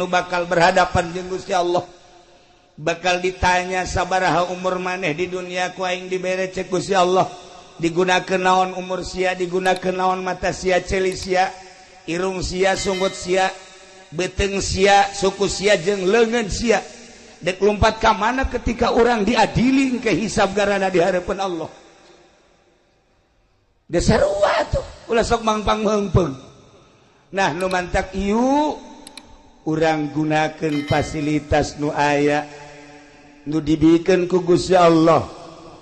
bakal berhadapan jeung Gusti Allah bakal ditanya sabaraha umur maneh di dunia ku aing dibere cek Gusti Allah digunakeun naon umur sia digunakeun naon mata sia ceuli sia irung sia sunggut sia beuteung sia suku sia jeung leungeun sia dek lumpat ka mana ketika urang diadili ke hisab garana di hareupeun Allah dasar sarua tuh ulah sok mangpang meungpeung nah nu mantak ieu urang gunakeun fasilitas nu aya nu dibikeun ku Gusti Allah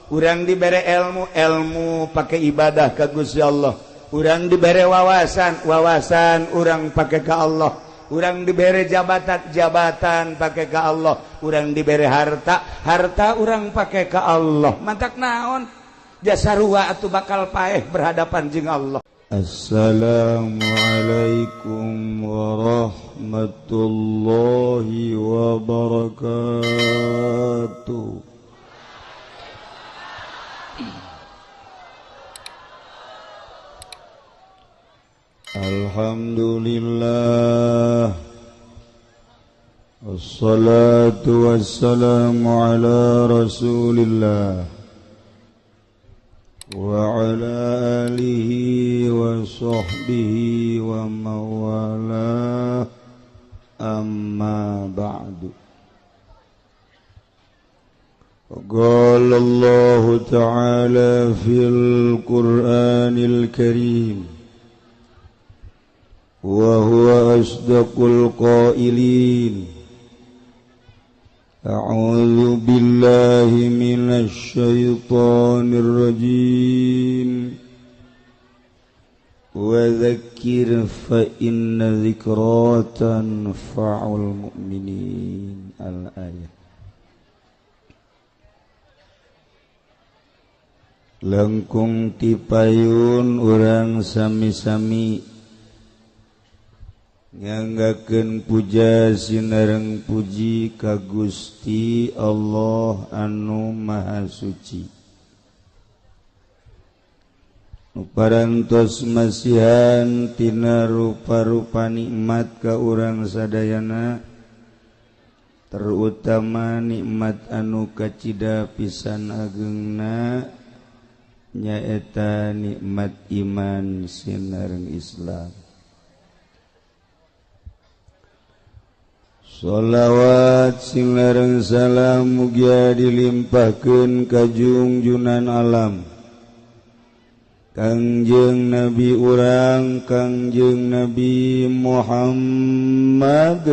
urang dibere ilmu pake ibadah ka Gusti Allah urang dibere wawasan urang pake ka Allah urang dibere jabatan pake ka Allah urang dibere harta urang pake ka Allah mantak naon jasa sarua atuh bakal paeh berhadapan jeung Allah. Assalamualaikum warahmatullahi wabarakatuh. Alhamdulillah wassalatu wassalamu ala rasulillah wa ala alihi wa sahbihi wa mawala amma ba'du. Qala Allah ta'ala fil Qur'anil Karim wa huwa asdaqul qailin. A'udzu billahi minasy syaithanir rajim. Wa dzakkir fa inna dzikra tanfa'ul mu'minin. Al-ayat. Langkung tipayun urang sami-sami nyanggakeun puja sinareng puji ka Gusti Allah anu Maha Suci. Nu parantos masihan tina rupa-rupa nikmat ka urang sadayana, terutama nikmat anu kacida pisan ageungna nyaeta nikmat iman sinareng Islam. Sholawat sinareng salam mugia dilimpahkeun ka junjunan alam Kangjeng Nabi urang Kangjeng Nabi Muhammad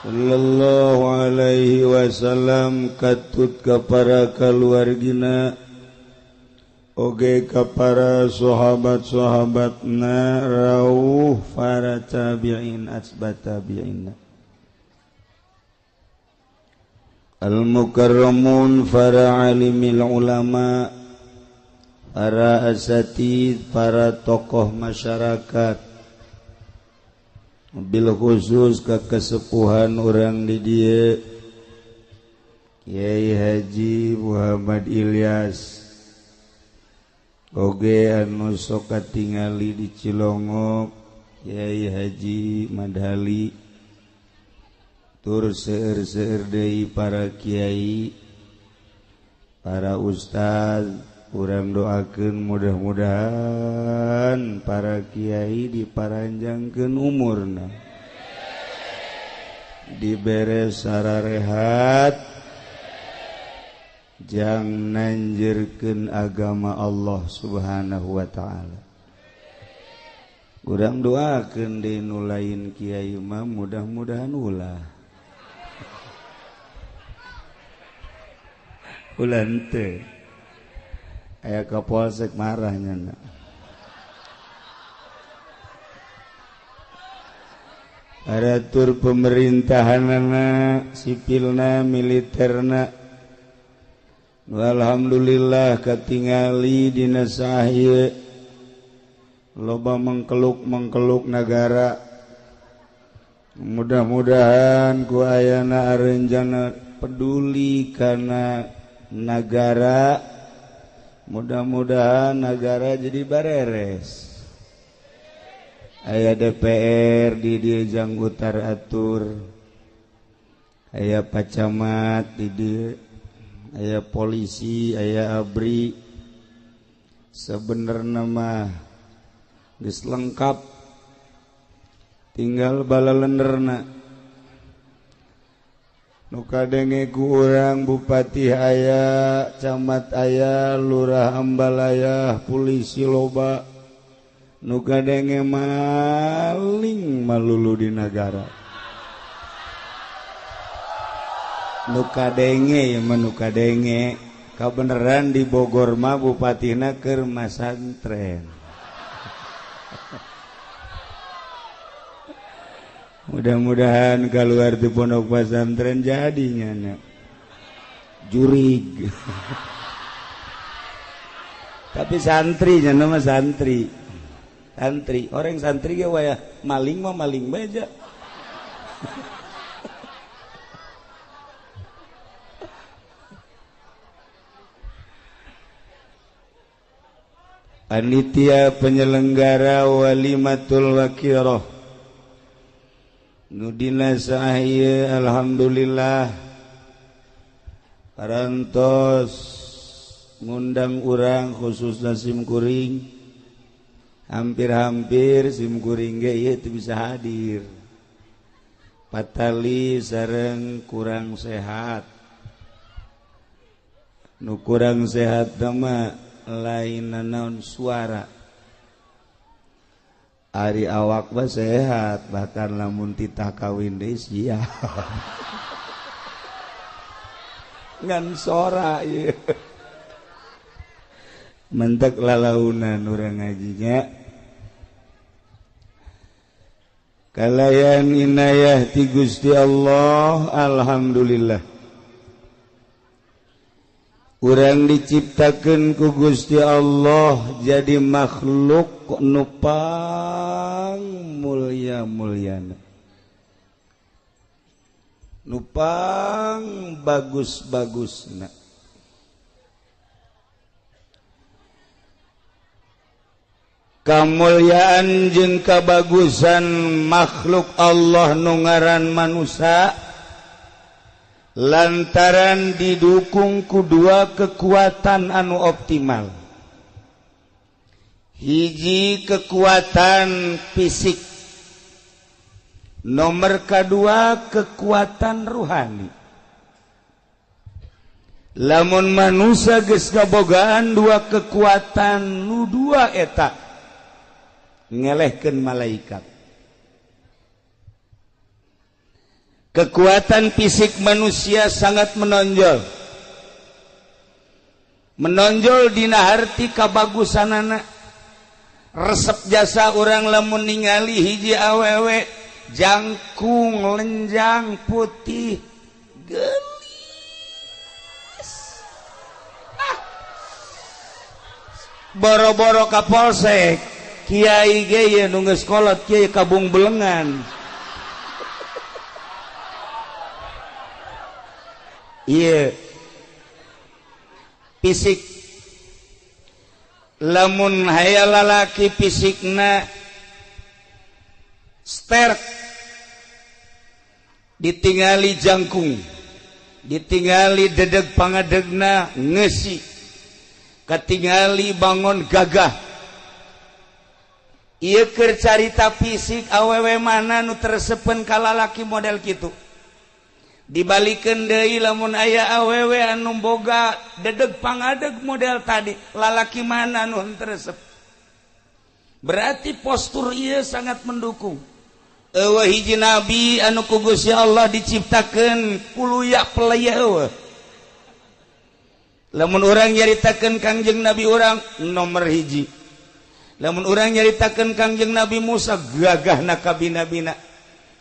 sallallahu alaihi wasallam katut ka para kaluargina oge ka para sahabat-sahabatna rawuh para tabi'in asbat tabi'in al-mukarramun para alimil ulama para asatid para tokoh masyarakat bil khusus ka kesepuhan urang di dieu Kiai Haji Muhammad Ilyas oge anu sok katingali di Cilongok Kiai Haji Madhali tur seueur-seueur deui para kiai para ustaz urang doakeun mudah-mudahan para kiai diparanjangkeun umurna dibere sararehat jang nanjeurkeun agama Allah subhanahu wa ta'ala. Urang doakeun deui nu lain kiai mah mudah-mudahan ulah. Ulah henteu. Aya kapolsek marahnya na. Aratur pemerintahanna, sipilna, militerna alhamdulillah katingali dina saha loba mengkeluk negara. Mudah-mudahan ku ayana areunjana peduli kana negara, mudah-mudahan negara jadi bareres. aya DPR di dieu janggutar atur, aya pacamat di dieu, aya polisi, aya abri. Sebenarnya mah geus lengkap, tinggal balalenderna. Nu kadenge ku urang bupati aya, camat aya, lurah ambal aya, polisi loba. Nu kadenge maling malulu di negara. Nu kadenge ya nu kadenge kabeneran di Bogor mah bupatina keur masantren. Mudah-mudahan keluar di pondok pesantren jadinya jurig. Tapi santrinya nama santri. Santri, orang santri ge waya maling mah maling bae. Panitia penyelenggara walimatul wakirah nudina sahaya alhamdulillah parantos ngundang urang khususna simkuring. Hampir-hampir simkuring ge ieu teu bisa hadir. Patali sareng kurang sehat. Nu kurang sehat mah lain naon suara. Ari awak mah sehat, bahkan lamun titah kawin deui sia. Ngan sora ieu. Mentek lalaunan urang ngajinya. Kalayan inayah ti Gusti Allah, alhamdulillah. Urang diciptakeun ku Gusti Allah jadi makhluk nupang mulya-mulyana. Nupang bagus-bagusna. Kamulyaan jeung kabagusan makhluk Allah nu ngaran manusia lantaran didukung ku dua kekuatan anu optimal. Hiji kekuatan fisik, nomor kedua kekuatan ruhani. Lamun manusia geus kabogaan dua kekuatan nu dua eta ngelehkeun malaikat. Kekuatan fisik manusia sangat menonjol. Menonjol dina harti kabagusanana. Resep jasa orang lamun ningali hiji awewe jangkung lenjang putih gelis. Boro-boro ka polsek kiai ge nu geus kolot kiai kabung belengan. Iya fisik lamun hayal lalaki fisikna sterk ditingali jangkung ditingali dedeg pangadegna ngeusi katingali bangun gagah. Ieu keur carita fisik awewe mana nu teresepen ka lalaki model kitu. Dibalikeun deui lamun aya awewe anu boga dedeg pangadeg model tadi, lalaki mana anu teresep. Berarti postur ieu sangat mendukung. Eueuh hiji nabi anu ku Gusti Allah diciptakeun kuluya pelaya eueuh. Lamun urang nyaritakeun Kangjeng Nabi urang nomor hiji. Lamun urang nyaritakeun Kangjeng Nabi Musa gagahna kabina-bina.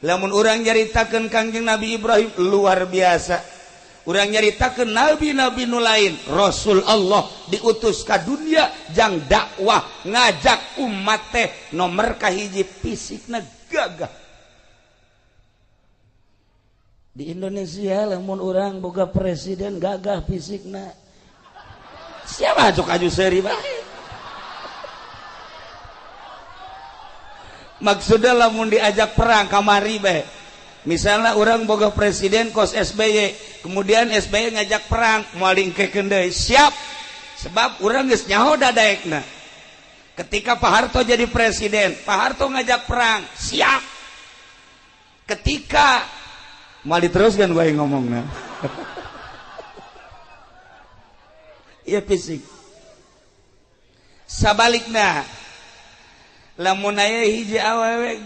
Lamun urang nyaritakeun Kangjeng Nabi Ibrahim luar biasa. Urang nyaritakeun nabi-nabi nu lain, Rasul Allah diutus ka dunia jang dakwah ngajak umat teh nomor kahiji fisikna gagah. Di Indonesia lamun urang boga presiden gagah fisikna. Siapa cok aju seuri bae. maksudnya lamun diajak perang kamari bae. Misalnya orang boga presiden kos SBY, kemudian SBY ngajak perang, moal dingkekeun deui, siap. Sebab orang geus nyaho dadaekna. Ketika Pak Harto jadi presiden, Pak Harto ngajak perang, siap. Ketika moal diteruskan gue ngomongna. Iya fisik. Sabalikna, lamun aya hiji awewe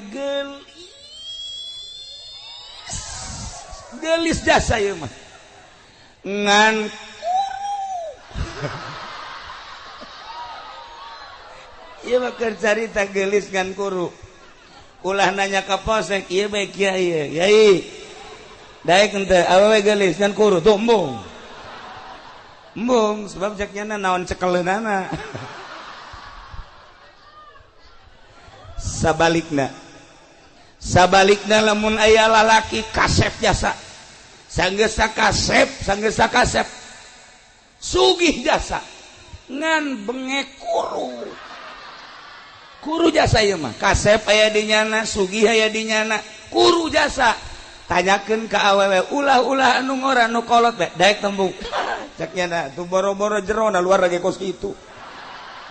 gelis jasa ieu mah. Ngan ieu mah keur carita gelis ngan kuru. Ulah nanya ka posek, ieu bae kiai. Yai. Daek henteu awewe gelis ngan kuru tuh embung. Embung sebab jaknya naon cekeleunana. Sabalikna lamun aya lalaki kasep jasa, sanggesa kasep sugih jasa ngan bengek kuru jasa ieu mah kasep aya di nyana, sugih aya di nyana, kuru jasa. Tanyakeun ka awewe, ulah anu ngora anu kolot bae daek tembung cak nyana tu boro-boro jero na luar lagi kos kitu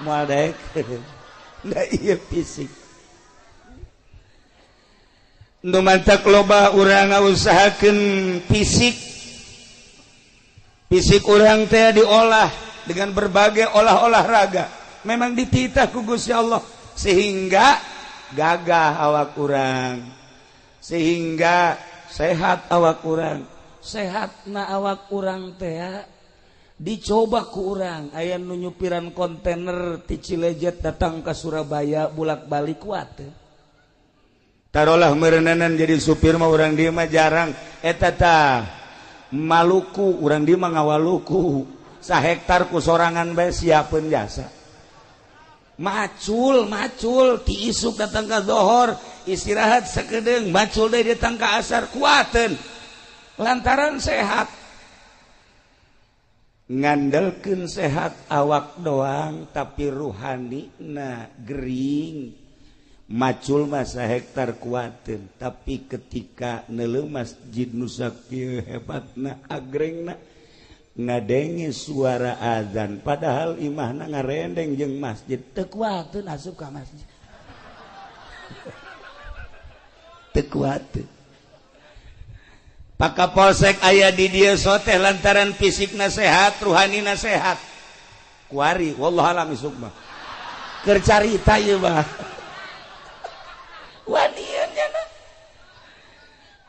moal daek. Da ieu fisik. Nu mantak loba urang ngausahakeun fisik urang teh diolah dengan berbagai olahraga. Memang dititah ku Gusti Allah sehingga gagah awak urang, sehingga sehat awak urang. Sehatna awak urang teh dicoba ku urang. Aya nu nyupiran kontainer ti Cilejet datang ke Surabaya bolak-balik kuat teh. Tarolah merenanan jadi supir mah urang dieu mah jarang. Eta tah Maluku, urang dieu mah ngawaluku. Sahektar ku sorangan bae siapeun jasa. Macul ti isuk datang ka zohor, istirahat sakedeung, macul deui datang ka asar kuateun. Lantaran sehat. Ngandelkeun sehat awak doang tapi ruhanina gering. Macul masa hektar kuatin, tapi ketika neuleuh masjid nu sakieu hebatna agrengna ngadenge suara azan, padahal imahna ngarendeng jeung masjid teu kuateun asup ka masjid. Teu kuateun. Pak Kapolsek aya di dieu soteh lantaran fisikna sehat, ruhanina sehat. Kuari wallahu alam isuk mah. Keur carita ieu mah. Wadiannya nah.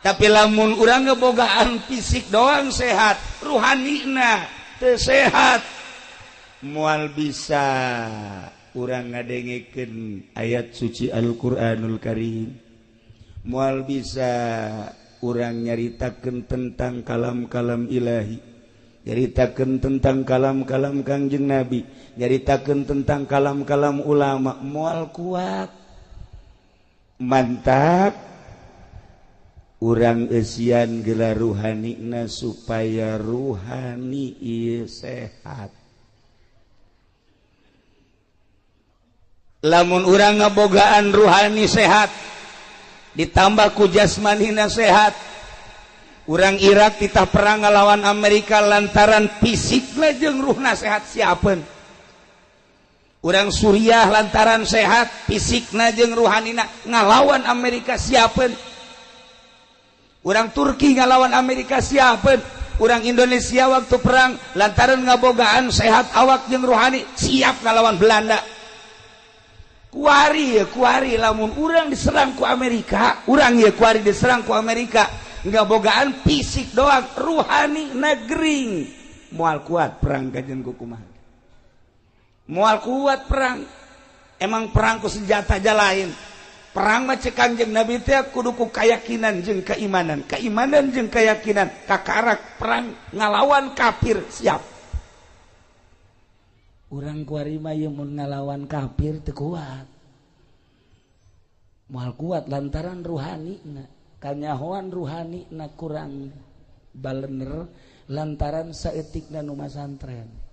Tapi lamun urang ngebogaan fisik doang sehat, ruhanina teu sehat. Moal bisa urang ngadengekeun ayat suci Al-Qur'anul Karim. Moal bisa urang nyaritakeun tentang kalam-kalam ilahi. Nyaritakeun tentang kalam-kalam Kangjeng Nabi, nyaritakeun tentang kalam-kalam ulama, moal kuat. Mantap urang eusian geula ruhanina supaya ruhani ieu sehat. Lamun urang ngabogaan ruhani sehat ditambah ku jasmanina sehat, urang Irak titah perang ngalawan Amerika lantaran fisikna jeung ruhna sehat siapeun. Urang Suriah lantaran sehat fisikna jeung ruhanina ngalawan Amerika siapeun. Urang Turki ngalawan Amerika siapeun. Urang Indonesia waktu perang lantaran ngabogaan sehat awak jeung ruhani siap ngalawan Belanda. Kuari lamun urang diserang ku Amerika, urang ieu kuari diserang ku Amerika, ngabogaan fisik doang, ruhani nagring. Moal kuat perang kajen ku kumaha. Moal kuat perang. Emang perang ku senjata aja lain. Perang mah cek Kangjeng Nabi teh kudu ku keyakinan jeung keimanan. Keimanan jeung keyakinan kakarak perang ngalawan kafir siap. Urang kuari mah ieu mun ngalawan kafir teu kuat. Moal kuat lantaran ruhanina. Kanyahoan ruhanina kurang balener lantaran saeutikna nu masantren.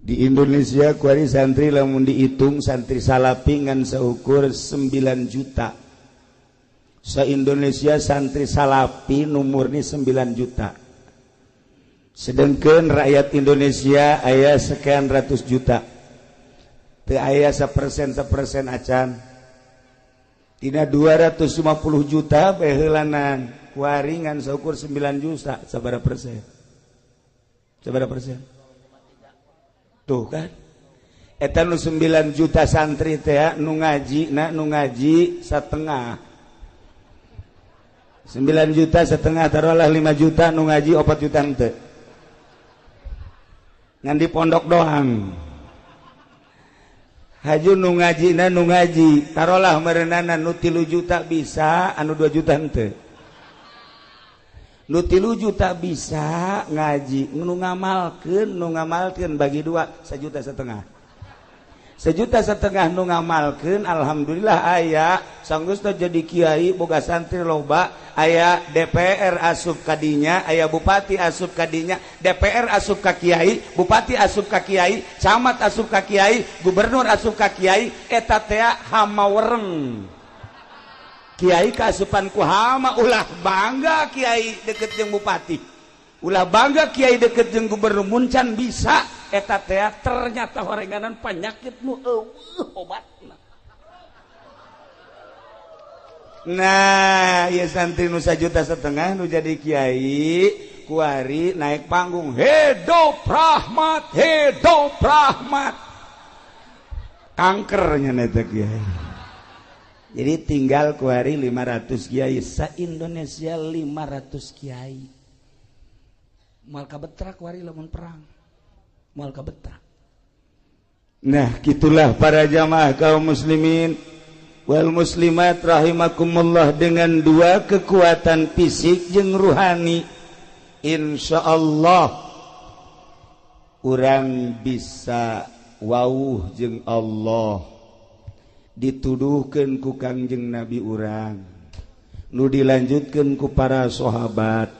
di Indonesia kuari santri lamun dihitung santri salapi ngan seukur 9 juta. Se-Indonesia santri salapi numurni 9 juta. Sedangkan rakyat Indonesia aya sekian ratus juta. Teu aya sapersen acan. Tina 250 juta bae heulanan kuari ngan seukur 9 juta sabaraha persen? Sabaraha persen? Tuh kan eta nu 9 juta santri teh nu ngaji setengah 9 juta setengah taruhlah 5 juta nu ngaji 4 juta teu ngan di pondok doang haju nu ngaji taruhlah merenana nu 3 juta bisa anu 2 juta teu nu 3 juta bisa ngaji nu ngamalkeun bagi 2 1,5 juta 1,5 juta nu ngamalkeun alhamdulillah aya sanggeus jadi kiai boga santri loba aya DPR asup kadinya aya bupati asup kadinya DPR asup ka kiai bupati asup ka kiai camat asup ka kiai gubernur asup ka kiai eta teh hamawereng Kiai kaasupan ku hama ulah bangga Kiai deket jeung bupati ulah bangga Kiai deket jeung gubernur muncan bisa eta teh ternyata horenganan penyakit nu obatna. Nah ieu santri nu 1,5 juta nu jadi kiai kuari naik panggung hidup rahmat kankernya eta kiai. Jadi tinggal kuari 500 kiai sa-Indonesia 500 kiai. Moal kabetrak kuari lamun perang. Moal kabetrak. Nah, gitulah para jamaah kaum muslimin wal muslimat rahimakumullah dengan 2 kekuatan fisik jeung ruhani. Insyaallah urang bisa wauh jeung Allah. Dituduhkeun ku Kangjeng Nabi urang nu dilanjutkeun ku para sahabat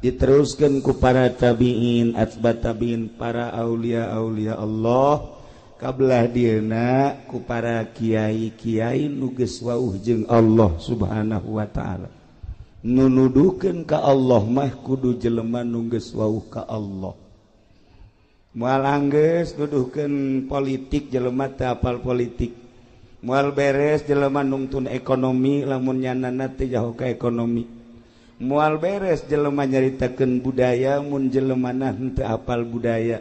diteruskeun ku para tabiin atba tabiin para aulia-aulia Allah kabelah dieuna ku para kiai-kiai nu geus wauh jeung Allah Subhanahu wa taala nu nuduhkeun ka Allah mah kudu jelema nu geus wauh ka Allah moal anggeus nuduhkeun politik jelema teu apal politik moal beres jelema nungtun ekonomi lamun nyanana teh jauh ka ekonomi moal beres jelema nyaritakeun budaya mun jelemana henteu apal budaya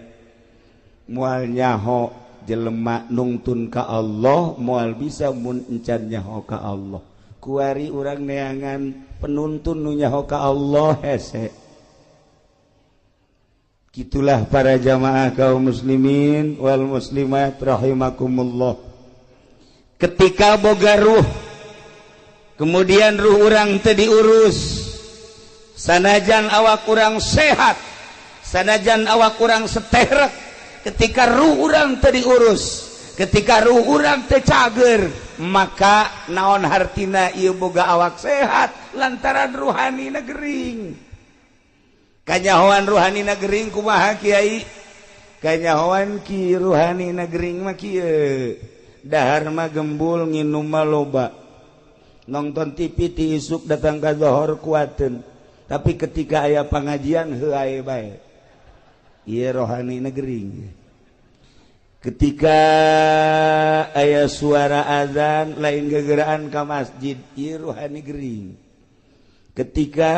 moal nyaho jelema nungtun ka Allah moal bisa mun encan nyaho ka Allah kuari urang neangan penuntun nu nyaho ka Allah hese gitulah para jamaah kaum muslimin wal muslimat rahimakumullah. Ketika boga ruh kemudian ruh urang teu diurus sanajan awak urang sehat sanajan awak urang seterek ketika ruh urang teu diurus ketika ruh urang teu cager maka naon hartina ieu boga awak sehat lantaran ruhanina gering kanyahoan ruhanina gering kumaha kiai kanyahoan ki ruhanina gering mah kieu dahar mah gembul nginum mah loba nonton TV ti isuk datang ka zohor kuateun tapi ketika aya pangajian heuh ae bae ieu rohani negering ketika aya suara azan lain gegeraan ka masjid ieu rohani gering ketika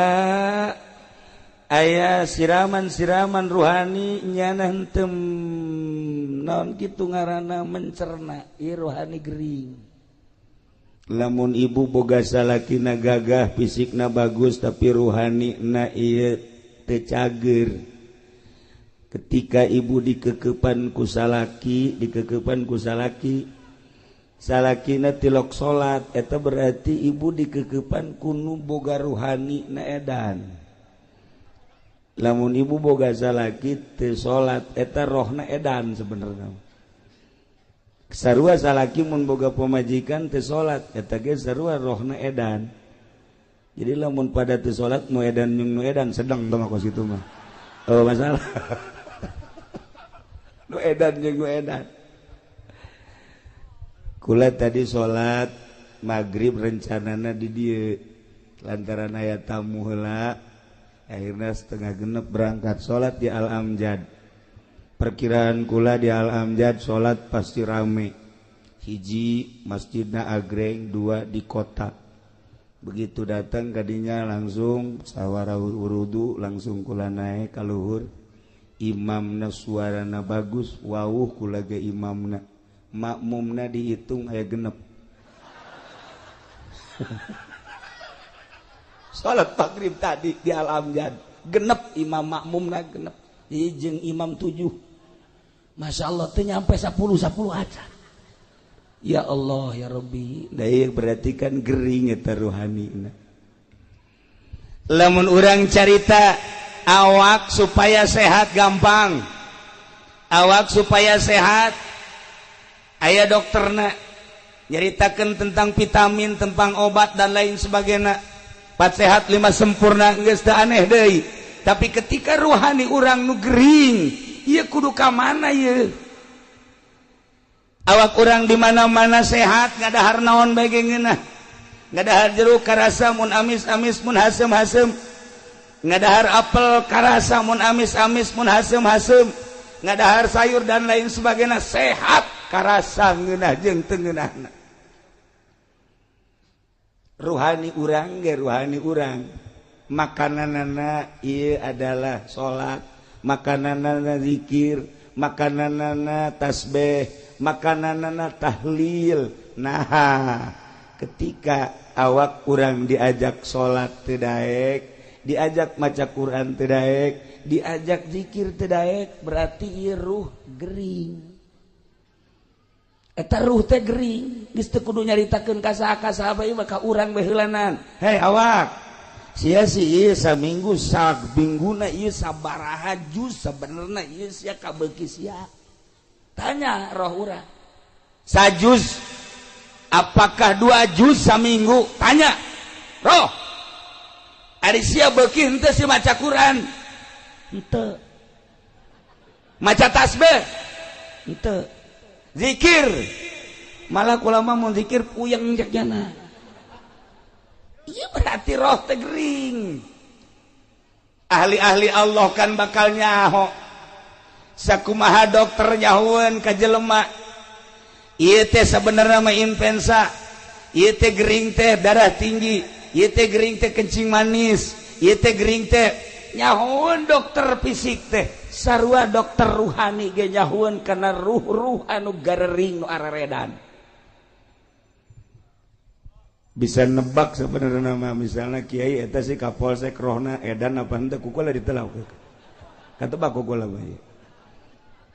aya siraman-siraman ruhani nyana henteu naon kitu ngaranna mencerna ieu rohani gering lamun ibu boga salakina gagah fisikna bagus tapi ruhanina ieu teu cager ketika ibu dikekepan ku salaki salakina tilok salat eta berarti ibu dikekepan ku nu boga ruhani na edan lamun ibu boga salaki teu salat eta rohna edan sebenarnya sarua salaki mun boga pamajikan teu salat eta ge sarua rohna edan jadi lamun pada teu salat nu edan jeung nu edan sedang tong kos kitu mah oh masalah nu edan jeung nu edan. Kula tadi salat maghrib rencanana di dieu lantaran aya tamu heula akhirna setengah genep berangkat salat di Al Amjad. Perkiraan kula di Al Amjad salat pasti rame. Hiji masjidna agreng, dua di kota. Begitu datang kadinya langsung sawara wudu langsung kula naik ka luhur. Imamna suarana bagus, wawuh kula ge imamna. Makmumna dihitung aya genep. Salat maghrib tadi di Al Amjad genep, imam makmumna genep, jeung imam 7. Masya Allah teh nyampe 10 aja. Ya Allah ya Rabbi, daya berarti kan gering eta ruhanina. Lamun urang carita awak supaya sehat gampang. Awak supaya sehat aya dokterna nyaritakeun tentang vitamin, tentang obat dan lain sebagainya. 4 sehat 5 sempurna geus teu aneh deui. Tapi ketika ruhani urang nu gering, ieu kudu ka mana ieu? Awak urang di mana-mana sehat, ngadahar naon bae geungeunah. Ngadahar jeruk karasa mun amis-amis mun hasem-hasem. Ngadahar apel karasa mun amis-amis mun hasem-hasem. Ngadahar sayur dan lain sebagainya sehat karasa ngeunah jeung teu ngeunahna. Ruhani urang ge ruhani urang. Makananana ieu adalah salat, makananana zikir, makananana tasbih, makananana tahlil. Nah, ketika awak urang diajak salat teu daek, diajak maca Quran teu daek, diajak zikir teu daek, berarti ieu ruh gering. Eta ruh teh gering, geus teu kudu nyaritakeun ka saha bae mah ka urang bae heulanan. Hei awak, sia si ieu saminggu samingguna ieu sabaraha juz sabenerna ieu sia kabeuki sia. Tanya roh urang. Sajuz apakah 2 juz saminggu? Tanya. Roh. Ari sia beuki henteu si maca Quran? Henteu. Maca tasbih? Henteu. Zikir? Malah ulama mun zikir puyeng jagjana. Iya berarti roh teh gering. Ahli-ahli Allah kan bakal nyaho. Sakumaha dokter nyahueun ka jelema. Ieu teh sabenerna mah influenza. Ieu teh gering teh darah tinggi. Ieu teh gering teh kencing manis. Ieu teh gering teh nyahueun dokter fisik teh. Sarua dokter ruhani ge nyahueun kana ruh-ruh anu garering nu araredan. Bisa nebak sebenarnya nama misalnya kiai eta si kapolsek rohna edan apa henteu kukula ditelau katebak kukula bae.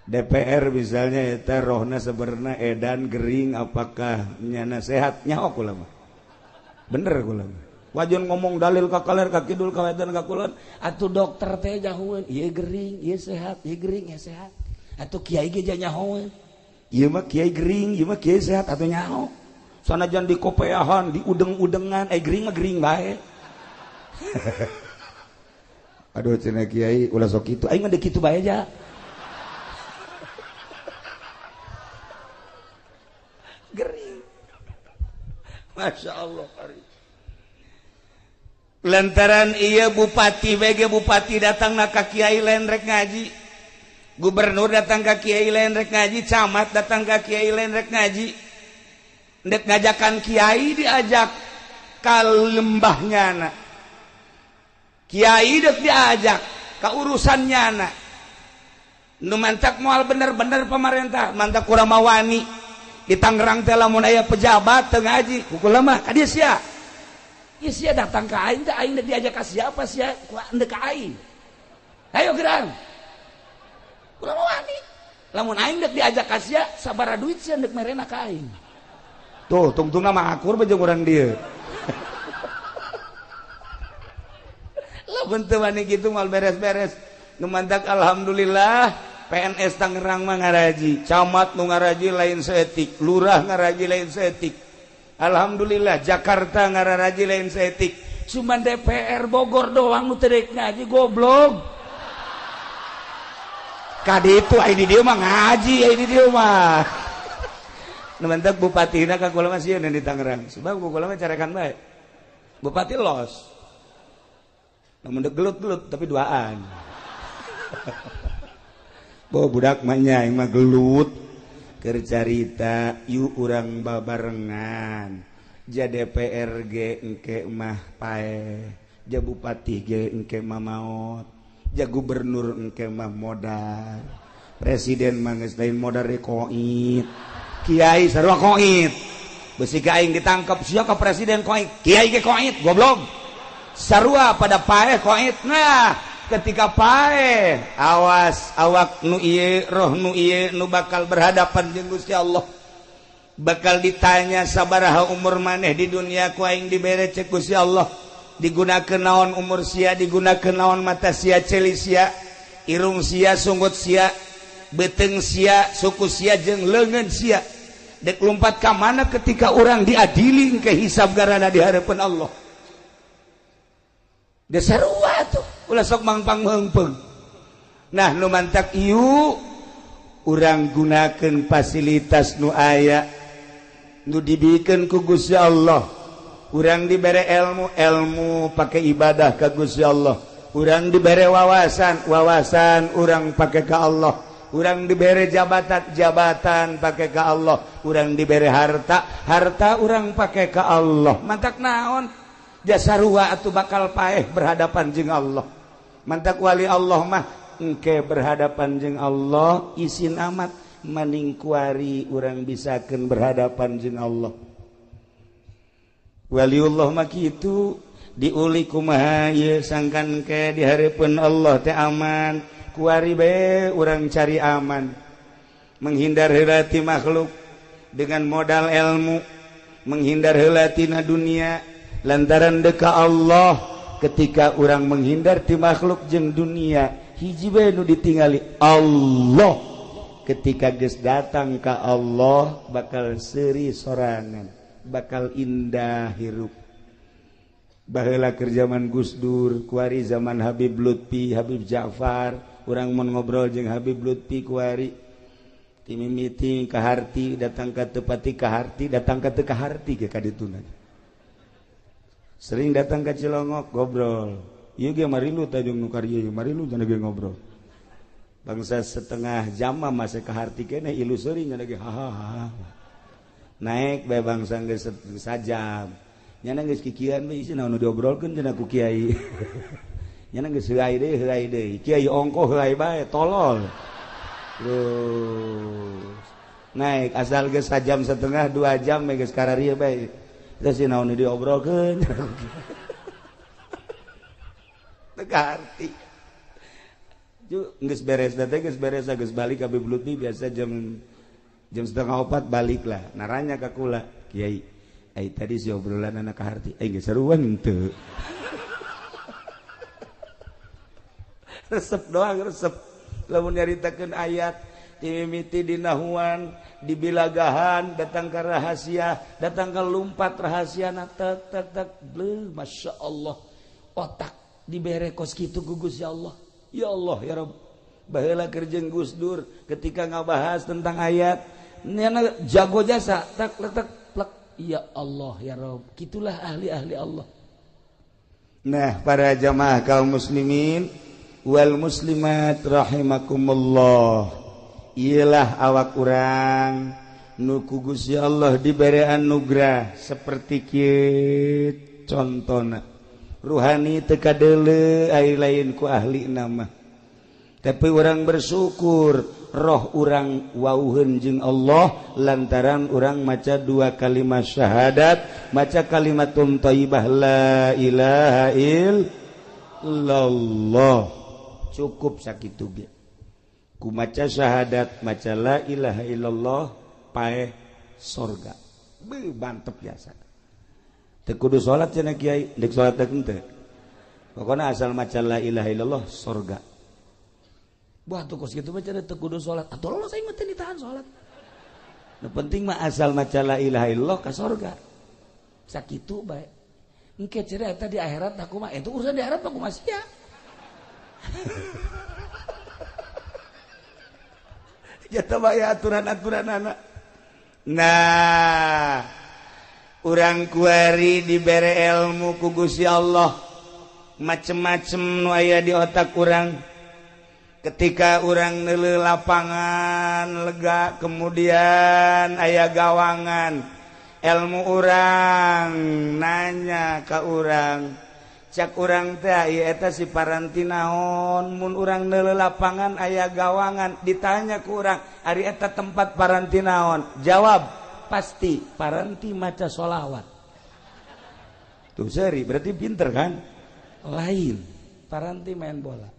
DPR misalnya eta rohna sebenarnya edan gering apakah nyana sehat nyaho kula mah. Bener kula mah. Wajon ngomong dalil ka kaler ka kidul ka wetan ka kulon atuh dokter teh nyahoeun ieu gering ieu sehat ieu gering ieu sehat. Atuh kiai ge nyahoeun. Ieu mah kiai gering ieu mah kiai sehat atuh nyaho. Sanajan di kopeahan, di udeng-udengan, gering mah gering bae. Aduh cenah kiai ulah sok kitu, aing mah deuk kitu bae aja. Gering. Masya Allah. Lantaran iya bupati bege bupati datang na ka kiai lain rek ngaji. Gubernur datang ka kiai lain rek ngaji, camat datang ka kiai lain rek ngaji. Ndek ngajakan kiai diajak ka lembahnya na. Kiai dek diajak ka urusannya na. Nu mantak moal bener-bener pemerintah, mantak kurang mawani. Di Tangerang teh lamun aya pejabat teu ngaji, kukula mah ka dieu sia. Ieu sia datang ka aing teh aing diajak ka siapa sia? Ku endek ka aing. Ayo gerang. Kula mawani. Lamun aing dek diajak ka sia, sabaraha duit sia endek merena ka aing. Tuh, tungtungna mah akur bejeng urang dieu. Lamun teu wani kitu mal beres-beres. Nu mantak alhamdulillah PNS Tangerang mah ngaraji, camat nu ngaraji lain saeutik, lurah ngaraji lain saeutik. Alhamdulillah Jakarta ngaraji lain saeutik. Cuman DPR Bogor doang nu teu deuk ngaji goblok. kade itu ini dia mah ngaji ini dia mah nementek bupatina ka kula mah sieun di Tangerang sebab kula mah carekan bae bupati los namun gelut-gelut tapi duaan bawa budak mah nya mah gelut keur carita yuk urang babarengan ja DPRG engke mah pae ja bupati ge engke mah maot ja gubernur engke mah modal presiden mah geus lain modal koit kiai sarua koit besi ka aing ditangkap sia ka presiden koit kiai ge koit goblok sarua pada pae koit nah ketika pae awas awak nu ieu roh nu ieu nu bakal berhadapan jeung Gusti Allah bakal ditanya sabaraha umur maneh di dunia ku aing dibere cek Gusti Allah digunakeun naon umur sia digunakeun naon mata sia celi sia irung sia sunggut sia beteung sia suku sia jeung leungeun sia dek lompat ka mana ketika orang diadili ke hisab garana di harapan Allah da sarua tuh ulah sok mangpang meungpeung nah nu mantak ieu urang gunakeun fasilitas nu aya nu dibikeun ku Gusti Allah urang dibere ilmu pake ibadah ka Gusti Allah urang dibere wawasan urang pake ka Allah urang dibere jabatan pake ka Allah urang dibere harta urang pake ka Allah mantak naon jasarua atuh bakal paeh berhadapan jeung Allah mantak wali Allah mah engke berhadapan jeung Allah isin amat maning kuari urang bisakeun berhadapan jeung Allah waliullah mah kitu diuli kumaha ye sangkan ke di hareupeun Allah teh aman kuari bae urang cari aman menghindar heula ti makhluk dengan modal ilmu menghindar heula tina dunia lantaran deka Allah ketika urang menghindar ti makhluk jeung dunia hiji bae nu ditingali Allah ketika geus datang ka Allah bakal seuri sorangan bakal indah hirup baheula keur zaman Gus Dur kuari zaman Habib Lutfi Habib Ja'far urang mun ngobrol jeung Habib Lutfi kuari ti mimiti ka harti datang ka tepati ka harti datang ka teu ka harti ge ka dituna sering datang ka Cilongok ngobrol ieu ge marilu tajung nu karya ieu marilu cenah ge ngobrol bangsa setengah jam mah masih ka harti keneh ilu seuring cenah ge hahaha naik bae bangsa geus sajam nyana geus kikian we isi naon nu diobrolkeun cenah ku kiai nyana geus heuai deui kiai ongko heuai bae tolol terus naik asal geus sajam setengah 2 jam we geus kararieu bae terus naon nu diobrolkeun teu karti ju geus beres teh geus beres geus balik ka Habib Lutfi biasa jam 3:30 balik lah naranya ka kula kiai ai tadi si obrolan anak harti ai geus saruan teu resep doang resep lamun nyaritakeun ayat timimiti dinahuan dibilagahan datang ka rahasia datang ka lumpat rahasiana tek tek tek bleu masyaallah otak dibere kos kitu ku Gusti Allah ya Allah ya Rabb baheula keur jeung Gus Dur ketika ngabahas tentang ayat nyana jago jasa tak letak plek ya Allah ya Rabb kitulah ahli-ahli Allah nah para jamaah kaum muslimin wal muslimat rahimakumullah ialah awak urang nu ku Gusti Allah dibere anugerah seperti kieu contona ruhani teu kadeuleu ai lain ku ahli nama tapi urang bersyukur roh urang wauheun jeung Allah lantaran urang maca 2 kalimat syahadat maca kalimatun thayyibah la ilaha illallah cukup sakitu ge ku maca syahadat maca la ilaha illallah paeh surga beuh mantep biasa teu kudu salat cenah kiai dek salat teh henteu pokona asal maca la ilaha illallah surga wah tuh kos kitu mah cenah teu kudu salat atuh lolos aing mah teu ditahan salat nu penting mah asal maca la ilaha illallah ka surga sakitu bae engke cenah eta di akhirat aku mah itu urusan di akhirat aku mah sia jatuh baya aturan-aturan anak. Nah, urang kuari dibere ilmu ku Gusti Allah, macem-macem nu aya di otak urang. Ketika urang neuleuh lapangan lega, kemudian aya gawangan, ilmu urang nanya ka urang, cak urang teh ieu eta si paranti naon mun urang neuleuh lapangan aya gawangan, ditanya ku urang ari eta tempat paranti naon, jawab pasti paranti maca sholawat. Tuh seri berarti pinter kan? Lain paranti main bola.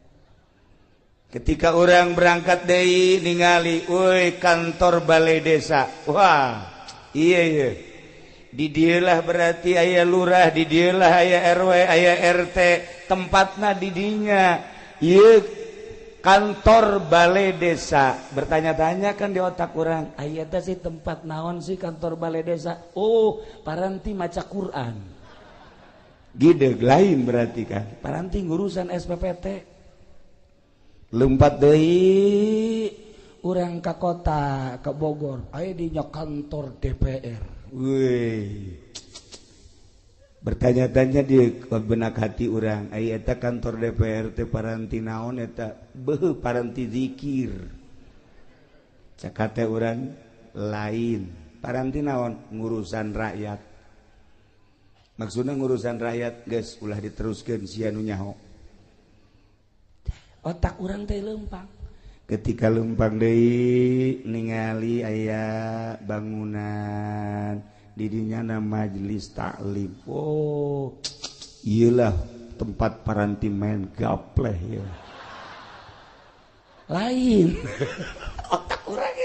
Ketika orang berangkat deui ningali euy kantor balai desa, wah iya di dieu lah berarti aya lurah, di dieu lah aya RW, aya RT, tempatna di dinya. Ieu kantor balai desa. Bertanya-tanya kan di otak orang, aya teh si tempat naon sih kantor balai desa? Oh, paranti maca Quran. Gideg lain berarti kan. Paranti ngurusan SPPT. Lompat deui urang ka kota, ka Bogor, aya dinya kantor DPR. Weuy. Bertanya-tanya di benak hati urang, aya eta kantor DPR teh paranti naon eta? Beuh paranti zikir. Cakate urang lain. Paranti naon? Ngurusan rakyat. Maksudna ngurusan rakyat geus ulah diteruskeun sia nu nyaho. Otak urang teh leumpang. Ketika leumpang deui ningali aya bangunan di dinya majelis taklim. Oh, iyalah tempat paranti main gapleh ya. Lain. Otak urang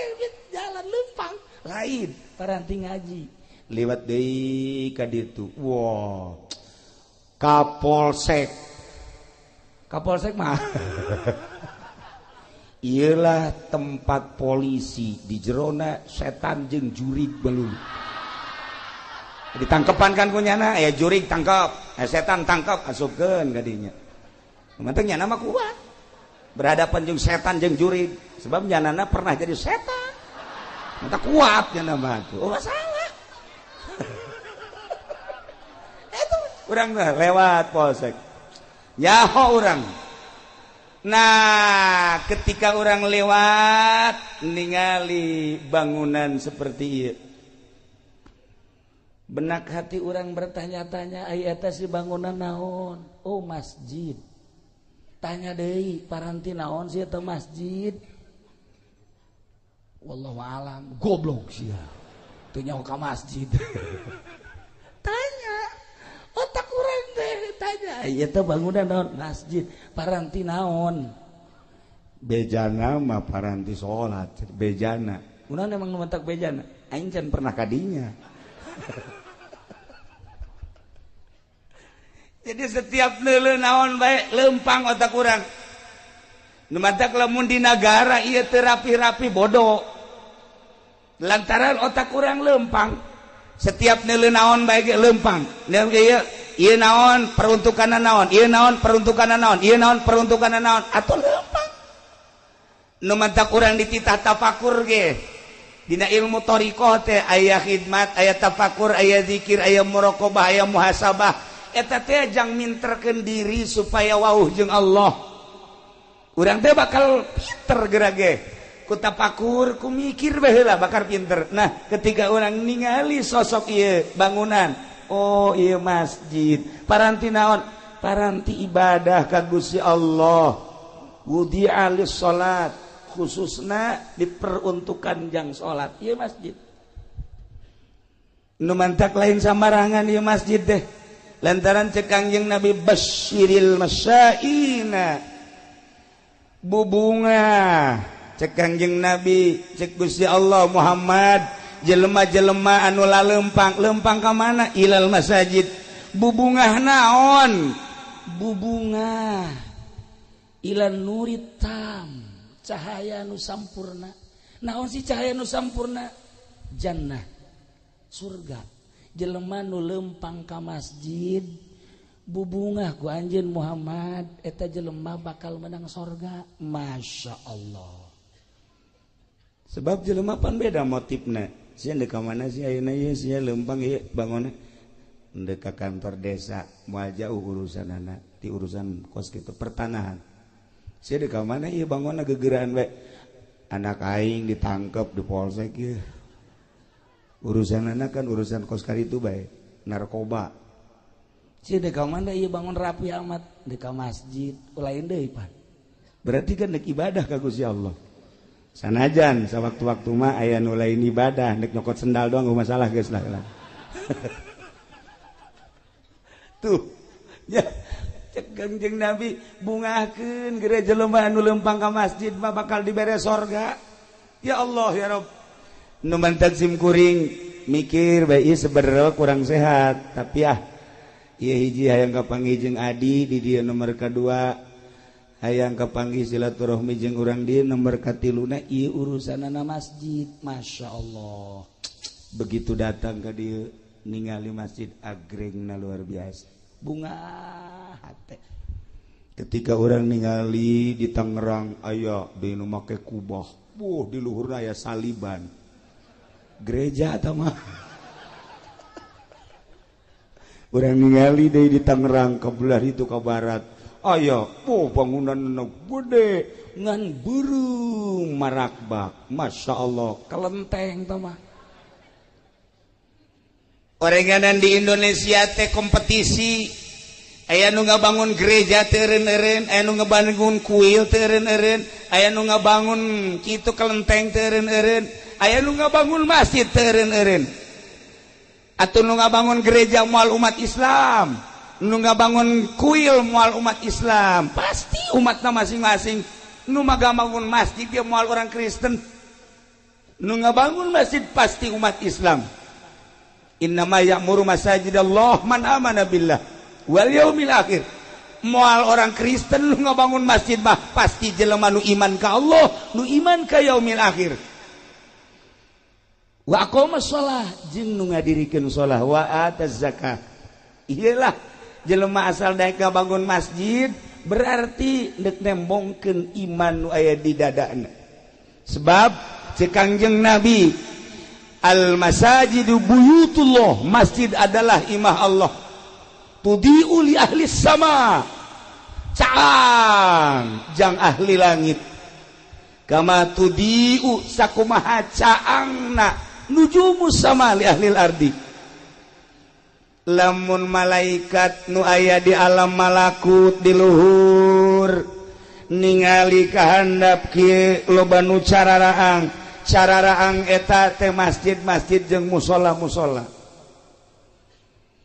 jalan leumpang. Lain paranti ngaji. Lewat deui ka ditu. Wow. Kapolsek. Kapolsek mah iyalah tempat polisi di jerona setan jeung jurig belum ditangkepan kan kunyana aya jurig tangkap, setan tangkap, asupkeun ka dinya. Penting nyana mah kuat berhadapan jeung setan jeung jurig sebab nyanana pernah jadi setan. Mata kuat nyana mah tuh. Oh masalah. Itu urang lewat polsek. Nyaho orang. Nah, ketika orang lewat ningali bangunan seperti ieu, benak hati orang bertanya-tanya, aya eta si bangunan naon? Oh, masjid. Tanya deui, paranti naon sih eta masjid? Wallahu alam, goblok sia. Teu nyaho ka masjid. Tanya otak urang teh tanya, ieu teh bangunan naon? Masjid. Paranti naon? Bejana mah paranti salat, bejana. Urang emang nu mentak bejana. Aing can pernah kadinya. Jadi setiap neuleuh naon bae leumpang otak urang. Nu mentak lamun di nagara ieu teu rapi-rapi bodoh. Lantaran otak urang leumpang. Setiap neuleuh naon bae ge leumpang. Ieu naon peruntukanna naon, ieu naon peruntukanna naon, ieu naon peruntukanna naon, atuh leumpang. Nu mantak urang dititah tafakur ge dina ilmu thariqah teh aya khidmat, aya tafakur, aya zikir, aya muraqabah, aya muhasabah. Eta teh jang minterkeun diri supaya wauh jeung Allah. Urang teh bakal pinter geura ge. Ku tafakur, ku mikir bae heula bakal pinter. Nah, ketika urang ningali sosok ieu bangunan, oh iya masjid. Paranti naon? Paranti ibadah ka Gusti Allah. Wudi'a lis salat, khususna diperuntukkan jang salat. Ieu masjid. Nu mantak lain samarangan ieu masjid teh. Lantaran cek Kangjeng Nabi basyiril masyaina. Bubunga. Cek Kangjeng Nabi, cek Gusti Allah Muhammad, jelema-jelema anu laleumpang, leumpang ka mana? Ilal masajid. Bubungah naon? Bubungah ilan nuritam, cahaya nu sampurna. Naon sih cahaya nu sampurna? Jannah, surga. Jelema nu leumpang ka masjid, bubungah ku anjeun Muhammad, eta jelema bakal menang surga. Masya Allah. sebab jelema pan beda motifna sia dek ka mana sih ayeuna ieu sia leumpang ieu bangunna dek ka kantor desa moal jauh urusanana ti urusan kos kitu pertanahan sia dek ka mana ieu bangunna gegeuraan we anak aing ditangkep di polsek ieu urusanana kan urusan kos karitu bae narkoba sia dek ka mana ieu bangun rapi amat dek ka masjid lain deui pan berarti kan dek ibadah ka Gusti Allah sanajan sawaktu-waktu mah aya nu lain ibadah nek nyokot sendal doang gak masalah geus lah tuh ya cek Kangjeng Nabi bungakeun gereja jelema anu leumpang ka masjid mah bakal dibere sorga ya Allah ya Rabb nu mantag sim kuring mikir bae ieu sebenarnya kurang sehat tapi ieu hiji hayang kapanggih jeung Adi di dieu nomor kadua hayang kapanggih silaturahmi jeung urang dieu nomor katiluna ieu urusanana masjid Masya Allah begitu datang ka dieu ningali masjid agrengna luar biasa bunga hate ketika orang ningali di Tangerang aya di nu make kubah di luhurna aya saliban gereja eta mah urang ningali deui di Tangerang ka belah itu ka barat aya bangunan nu gede ngan burung marakbak Masya Allah kelenteng tah mah orenganan di Indonesia teh kompetisi aya nu ngabangun gereja teu eureun-eureun aya nu ngabangun kuil teu eureun-eureun aya nu ngabangun kitu kelenteng teu eureun-eureun aya nu ngabangun masjid teu eureun-eureun atuh nu ngabangun gereja moal umat Islam nu ngabangun kuil moal umat Islam pasti umatna masing-masing nu ngabangun masjid dia moal orang Kristen nu ngabangun masjid pasti umat Islam innama ya'muru masajidallah man amana billah wal yaumil akhir moal orang Kristen lu ngabangun masjid mah pasti jelema nu iman ka Allah nu iman ka yaumil akhir wa aqamas shalah jeung nu ngadirikeun shalah wa ataz zakah iyalah jelema asal daek ngabangun masjid berarti deuk nembongkeun iman nu aya di dadana sebab cek Kangjeng Nabi al-masajidu buyutullah masjid adalah imah Allah tudi'u li ahli sama caang jang ahli langit kama tudi'u sakumaha caangna nujumus sama li ahli ardi lamun malaikat nu aya di alam malakut di luhur ningali kahandap kieu loba nu cararaang eta teh masjid-masjid jeung musola-musola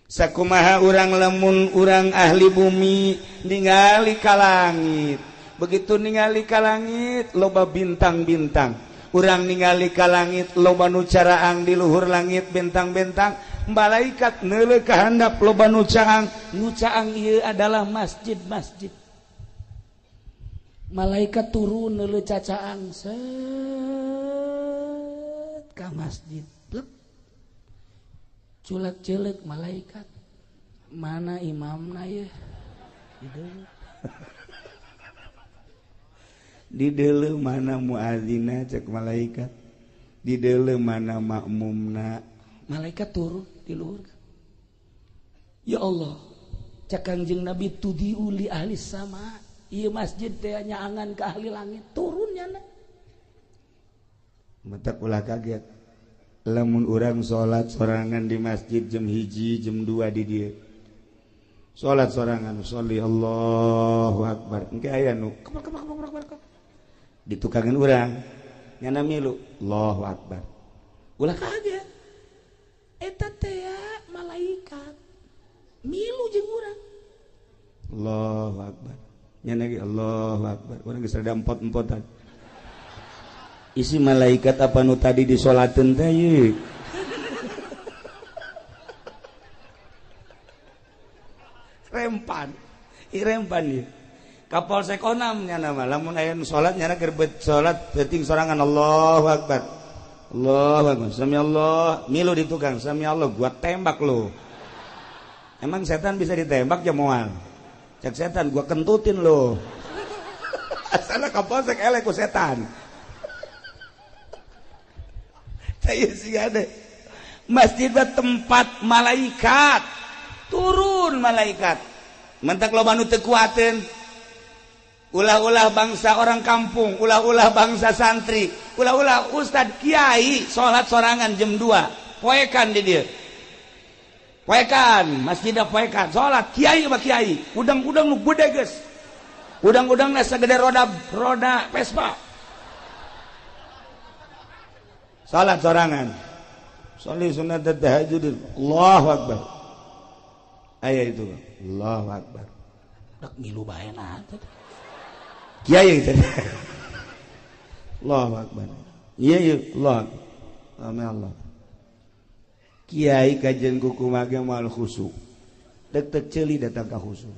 sakumaha urang lamun urang ahli bumi ningali ka langit begitu ningali ka langit loba bintang-bintang urang ningali ka langit loba nu caraang di luhur langit bintang-bintang malaikat neuleuh ka handap loba nu caang ieu adalah masjid-masjid malaikat turun neuleuh cacaang ka masjid blek culek-celek malaikat mana imamna ya di deuleu mana muadzina cek malaikat di deuleu mana makmumna malaikat turun di luhur ya Allah cek Kangjeng Nabi tudiu li ahli sama ieu masjid teh nyaangan ka ahli langit turunnya na matak ulah kaget lamun urang salat sorangan di masjid jam 1 jam 2 di dieu salat sorangan sholli Allahu akbar engke aya nu ditukangan urang nyana milu Allahu akbar ulah kaget eta teh malaikat milu jeung urang Allahu akbar nyana ge Allahu akbar urang geus rada empot-empotan isi malaikat apa nu tadi disolateun teh ye rempan ye Kapolsek Onam nyana mah lamun aya nu salat nyana keur salat teuting sorangan Allahu akbar sami Allah milu di tukang sami Allah gua tembak lo emang setan bisa ditembak ya moal cek setan gua kentutin lo asalna Kapolsek elek ku setan masjid tempat malaikat turun malaikat mentak loba nu teu kuateun ulah-ulah bangsa orang kampung ulah-ulah bangsa santri ulah-ulah ustad kiai salat sorangan jam 2 poekan di dieu poekan masjidna poekan salat kiai mah kiai udang-udang nu gede geus udang-udangna sagede roda Vespa salat sorangan sholli sunat tahajud Allahu akbar aya itu Allahu akbar dak milu bae na kiai teh Allahu akbar iya Allah Allah kiai kajian kuku mage moal khusyuk dek ceuli datang ka khusyuk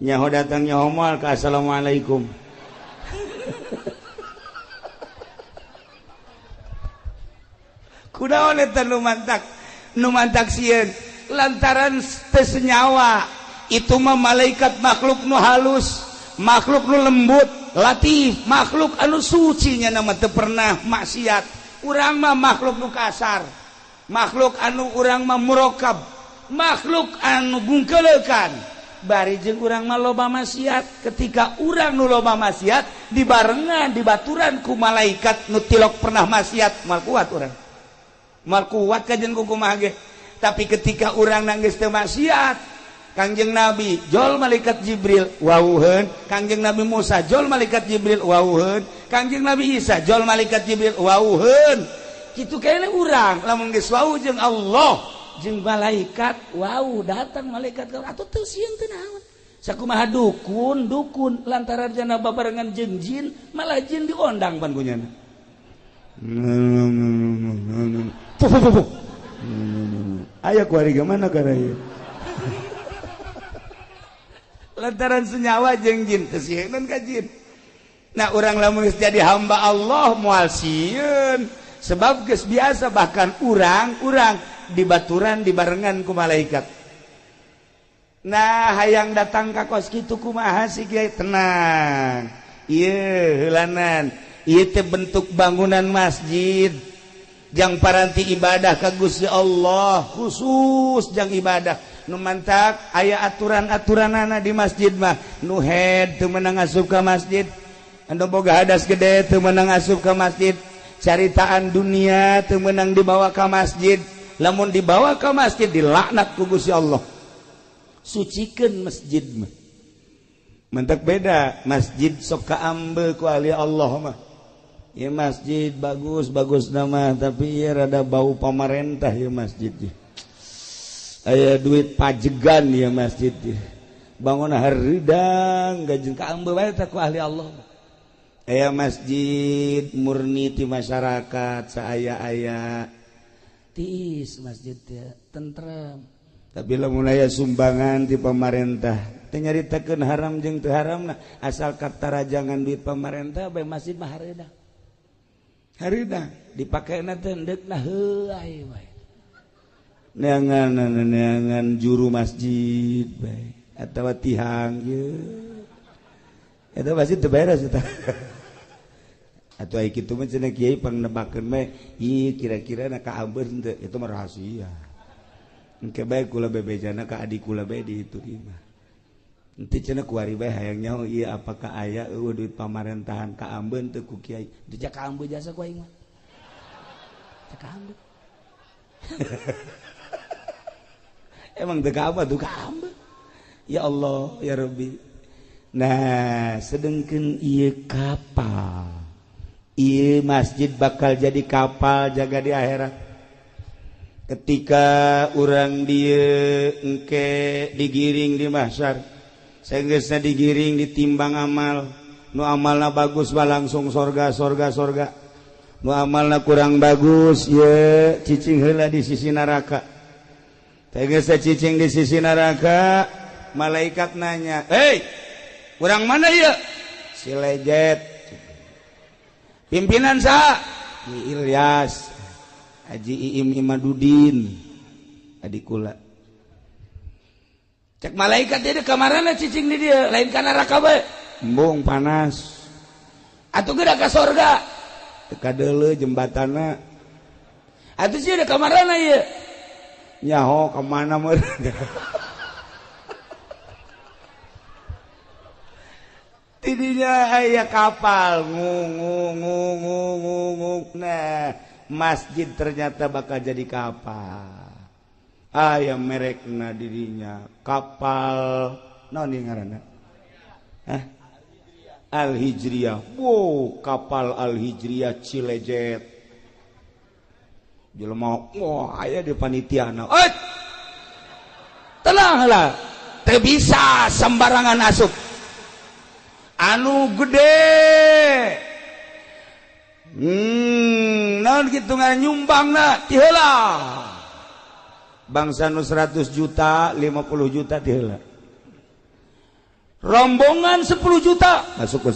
nyaho datang nyaho moal ka assalamualaikum kunaon eta nu mantak sieun lantaran teu senyawa itu mah malaikat makhluk nu halus makhluk nu lembut latif makhluk anu suci nya nama teu pernah maksiat urang mah makhluk nu kasar makhluk anu urang mah murokab makhluk anu bungkeulekan bari jeung urang mah loba maksiat ketika urang nu loba maksiat dibarengan dibaturan ku malaikat nu tilok pernah maksiat mal kuat urang mal kuat kajen kumaha ge tapi ketika urang nanggeus teu maksiat Kangjeng Nabi jol malaikat Jibril wawuheun Kangjeng Nabi Musa jol malaikat Jibril wawuheun Kangjeng Nabi Isa jol malaikat Jibril wawuheun kitu kene urang lamun geus wau jeung Allah jeung malaikat wau datang malaikat atuh teu sieun teu naon sakumaha dukun lantaran jana babarengan jeung jin malah jin diondang pan kunyana aya kuariga mana kana ieu lantaran senyawa jeung jin teu sieun ka jin nah urang lamun geus jadi hamba Allah moal sieun sebab geus biasa bahkan urang dibaturan dibarengan ku malaikat nah hayang datang ka kos kitu kumaha si kiai tenang ieu heulanan ieu teh bentuk bangunan masjid jang paranti ibadah ka Gusti Allah khusus jang ibadah nu mantak aya aturan-aturanana di masjid mah nu head teu meunang asup ka masjid anu boga hadas gede teu meunang asup ka masjid caritaan dunia teu meunang dibawa ka masjid lamun dibawa ka masjid dilaknat ku Gusti Allah sucikeun masjid mah mantak beda masjid sok kaambeul ku ahli Allah mah ya masjid bagus nama tapi ya rada bau pamarentah ya masjid ya. Aya duit pajegan ya masjid ya. Bangun haridang gajeng kaambeul bae teh ku ahli Allah. Aya masjid murni ti masyarakat saaya-aya tiis masjid ya tentrem. Tapi lamun aya sumbangan ti pamarentah teu nyaritakeun haram jeung teu haramna asal katarajangan duit pamarentah bae masjid mah hareudang. Hareudang dipakena teh endekna heuai bae. Neangan juru masjid bae atawa tihang ye. Eta masjid teu beres eta. Atuh aya kitu mah cenah kiai pangnebakeun bae, ieu kira-kira na kaambeun teu eta mah rahasia. Engke bae kula bebejana ka adik kula bae di itu ieu mah. Ente cenah kuari bae hayang nyaho ieu apakah aya eueuh duit pamarentahan kaambeun teu ku kiai. Dijak kaambeun jasa ku aing mah. Cak kaambeun. Emang teu kaambeun tuh kaambeun. Ya Allah ya Rabbi. Nah, sedengkeun ieu kapal. Ieu masjid bakal jadi kapal jaga di akhirat. Ketika urang dieu engke digiring di mahsyar sanggeusna digiring ditimbang amal nu amalna bagus mah langsung sorga nu amalna kurang bagus ye cicing heula di sisi neraka sanggeusna cicing di sisi neraka malaikat nanya hei urang mana ieu si lejet pimpinan saha Ilyas Haji Iim Imadudin adik kula cek malaikat dia kamarana cicing di dia lain ka neraka bae embung panas atuh geura ka sorga teu kadeuleu jembatanna Atuh sih ada kamarana ieu. Nyaho kemana meureun. Tidinya aya kapal ngung. Nah, masjid ternyata bakal jadi kapal. Aya merekna dirinya kapal naon ieu ngaranna? Al-Hijriyah. Wow, kapal Al-Hijriyah Cilejet. Jelema aya di panitiana. Tenanglah. Teu bisa sembarangan asup. Anu gede naon kitu nganyumbangna ti heula bangsa nu 100 juta 50 juta ti heula rombongan 10 juta masuk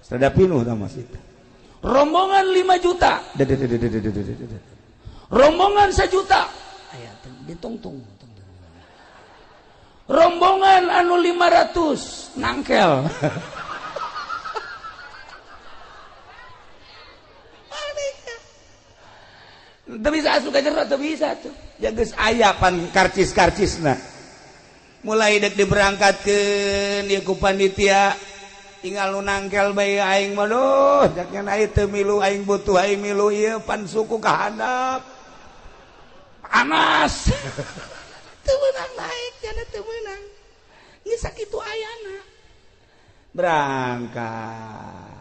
sada pinuh tah masjid rombongan 5 juta rombongan 1 juta aya ditungtung rombongan anu 500 nangkel teu bisa asup ka jero teu bisa tuh ya geus aya pan karcis-karcisna mulai dek diberangkatkeun ieu ku panitia tinggal nu nangkel bae aing mah duh jaknya aya teu milu aing butuh aing milu ieu pan suku ka handap panas teu meunang naik jana teu meunang geus sakitu ayana berangkat.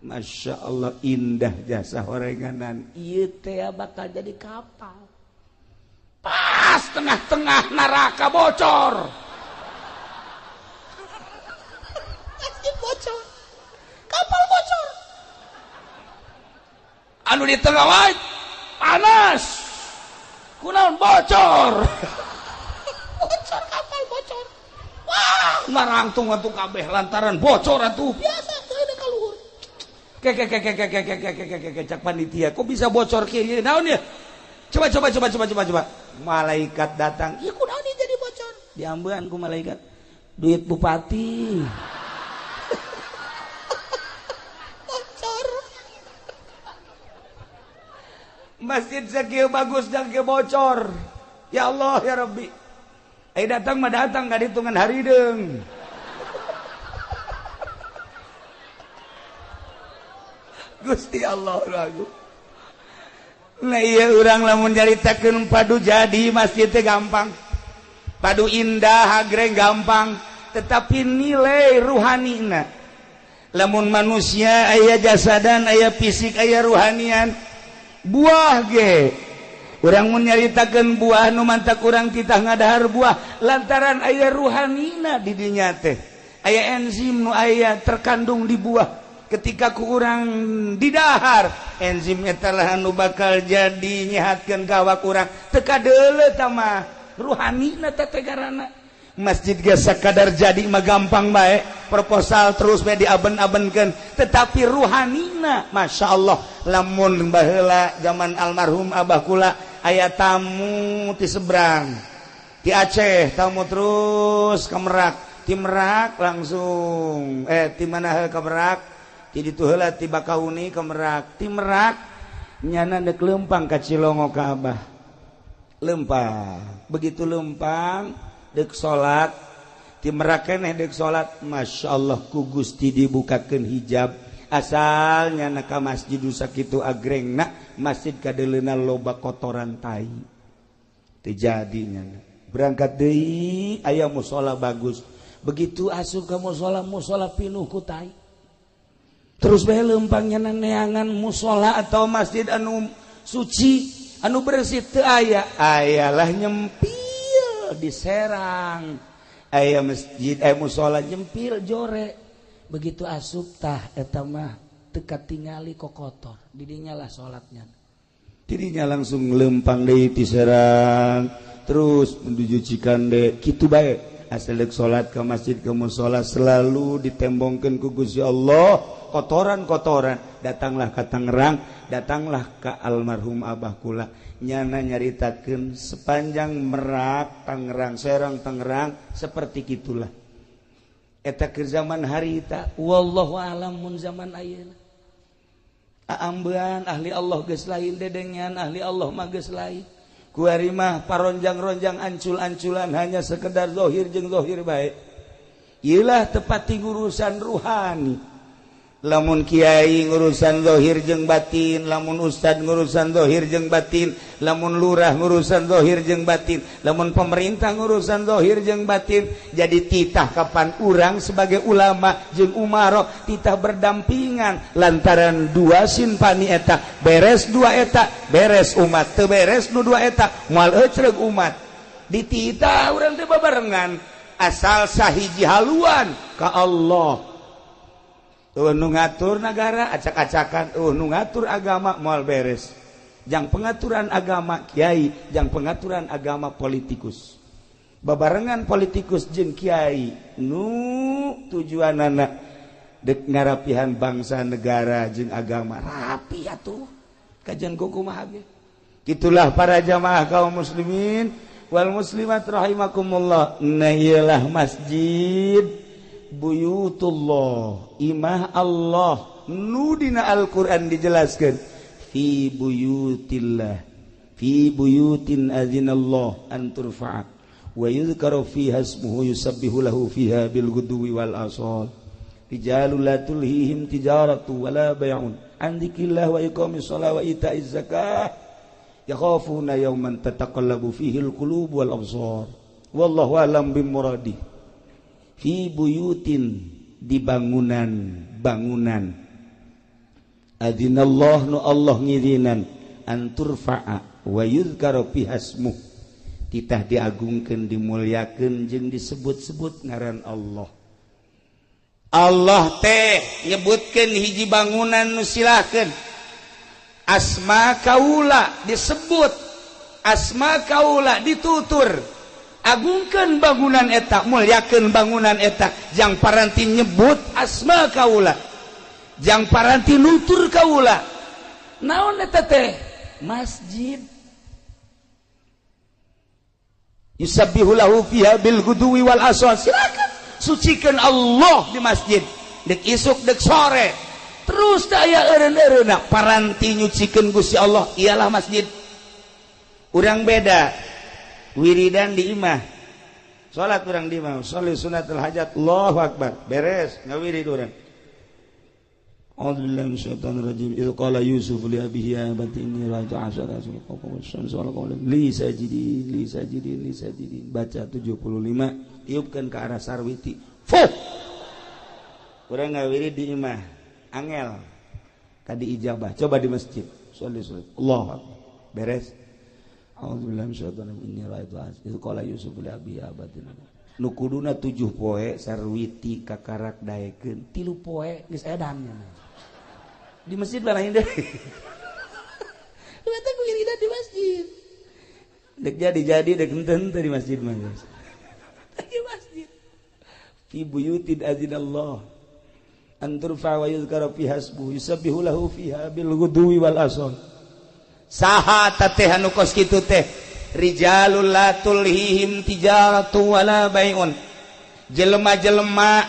Masya Allah indah jasa horenganan ieu teh bakal jadi kapal pas tengah-tengah neraka bocor masjid bocor kapal bocor anu di tengah wae panas kunaon bocor bocor kapal bocor wah marangtung atuh kabeh lantaran bocor atuh biasa teu ada kaluhur cak panitia kok bisa bocor kieu naon ya coba malaikat datang ieu kunaon ieu jadi bocor diambean ku malaikat duit bupati bocor masjid sakieu bagus dan kieu bocor ya Allah ya Rabbi datang mah datang ka ditungan harideung Gusti Allah lagu. Nah iya urang lamun nyaritakeun padu jadi masjid teh gampang. Padu indah agreng gampang, tetapi nilai ruhanina. Lamun manusia aya jasadan, aya fisik, aya ruhanian. Buah ge. Urang mun nyaritakeun buah nu mantak urang titah ngadahar buah lantaran aya ruhanina di dinya teh. Aya enzim nu aya terkandung di buah. Ketika ku urang didahar enzim eta lah anu bakal jadi nyehatkeun ka awak urang teu kadeuleu tah mah ruhanina teh tegarana masjid ge sakadar jadi mah gampang bae proposal terus bae diaben-abenkeun tetapi ruhanina masyaallah lamun baheula zaman almarhum abah kula aya tamu ti seberang ti Aceh tamu terus ka Merak ti Merak langsung ti mana ka Merak jadi tuh heula ti Bakauni ke Merak ti Merak nyana dek lempang ka Cilongo ka Abah lempang begitu lempang dek salat ti Merak keneh dek salat masyaallah ku Gusti dibukakeun hijab asal nyana ka masjid sakitu agrengna masjid kadeleuna loba kotoran tai teu jadi nyana berangkat deui aya mushola bagus begitu asup ka mushola pinuh ku tai terus bae lempangnya neangan musola atau masjid anu suci anu bersih teu aya ayalah nyempil diserang aya masjid musola nyempil jore begitu asup tah eta mah teu katingali kokotor didinya lah salatnya didinya langsung lempang deui diserang terus menuju Cikande kitu bae asal salat ke masjid ke musola selalu ditembongkeun ku Gusti Allah kotoran-kotoran datanglah ke Tangerang datanglah ke almarhum abah kula nyana nyaritakeun sepanjang Merak Tangerang Serang Tangerang seperti gitulah eta keur zaman harita wallahu alam mun zaman ayeuna Aambean ahli Allah geus lain dedengan ahli Allah mah geus lain. Kuari mah paronjang-ronjang ancul-anculan hanya sekedar zahir jeung zahir bae. Ieu lah tepati urusan ruhani. Lamun kiai ngurusan zahir jeung batin, lamun ustad ngurusan zahir jeung batin, lamun lurah ngurusan zahir jeung batin, lamun pemerintah ngurusan zahir jeung batin, jadi titah kapan urang sebagai ulama jeung umaro titah berdampingan lantaran dua sinpani eta beres dua eta beres umat teu beres nu dua eta moal ecreug umat dititah urang teh babarengan asal sahiji haluan ka Allah. Nu ngatur negara acak-acakan, nu ngatur agama moal beres. Jang pengaturan agama kiai, jang pengaturan agama politikus. Babarengan politikus jeung kiai, nu tujuanana dek ngarapihan bangsa negara jeung agama rapi atuh. Kajian kumaha ge. Itulah para jamaah kaum muslimin wal muslimat rahimakumullah. Nah iyalah masjid buyutullah imah Allah nu dina Al-Qur'an dijelaskeun fi buyutillah fi buyutin adzinallah an turfa'a wa yuzkaru fiha ismuhu yusabbihu lahu fiha bil ghudwi wal asal rijalul la tulhihim tijaratu wala bai'un an dzikrillah wa iqamis shalah wa ita'iz zakah yakhafuna yawman tataqallabu fihi al qulub wal absar wallahu a'lam bimuradi. Fi buyutin di bangunan adzinallah nu Allah ngirinan anturfa'a wa yuzkaru fiha ismuh titah diagungkeun dimulyakeun jeung disebut-sebut ngaran Allah. Allah teh nyebutkeun hiji bangunan nu silahkeun asma kaula disebut asma kaula ditutur. Agungkeun bangunan eta mulyakeun bangunan eta jang paranti nyebut asma kaula jang paranti nutur kaula naon eta teh masjid yusabbihu lahu fiha bil ghudwi wal asal silakan sucikeun Allah di masjid dek isuk dek sore terus teh aya eureun-eureunna paranti nyucikeun Gusti Allah ialah masjid. Urang beda wiridan di imah salat urang di imah sholli sunatul hajat Allahu akbar beres ngawirid urang a'udzubillahi minasyaitonir rajim idz qala yusuf li abihi ya abati inni ra'aytu 'ashara kawkaban li sajidin baca 75 tiupkeun ke arah sarwiti fuh urang ngawirid di imah angel kadi ijabah coba di masjid sholli Allahu akbar beres a'udzubillahi minasyaitonir rajim inni ra'aytu idz qala yusuf li abihi ya abati nu kuduna 7 poe sarwiti kakarak daekeun 3 poe geus edannya di masjid lain deui eta ku wiridan di masjid dek jadi dek henteu di masjid mah guys di masjid fi buyutin adzinallah an turfa wa yuzkara fiha ismuhu yusabbihu lahu fiha bil ghudwi wal asal. Saha tateh anu kos kitu teh rijalul la tulhihim tijaratu wala bai'un jelema-jelema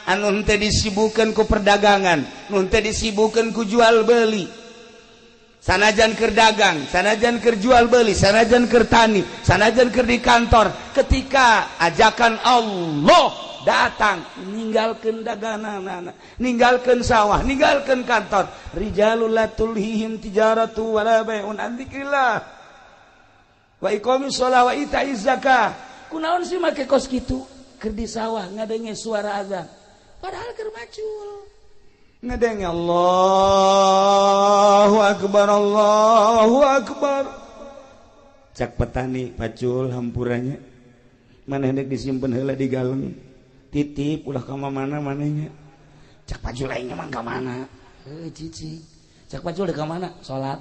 anu teu disibukeun ku perdagangan nu teu disibukeun ku jual beli sanajan keur dagang sanajan keur jual beli sanajan keur tani sanajan keur di kantor ketika ajakan Allah datang ninggalkeun daganganna ninggalkeun sawah ninggalkeun kantor rijalul la tulhihim tijaratu wala bai'un an dzikrillah wa iqamis shalah wa ita'iz zakah kunaon sih make kos kitu keur di sawah ngadenge suara azan padahal keur macul ngadenge Allahu akbar cak petani pacul hampuranya maneh hendek disimpen heula di galeng titip ulah ka mana manehnya cak pacul lainnya mah ka mana cicing cak pacul di ka mana salat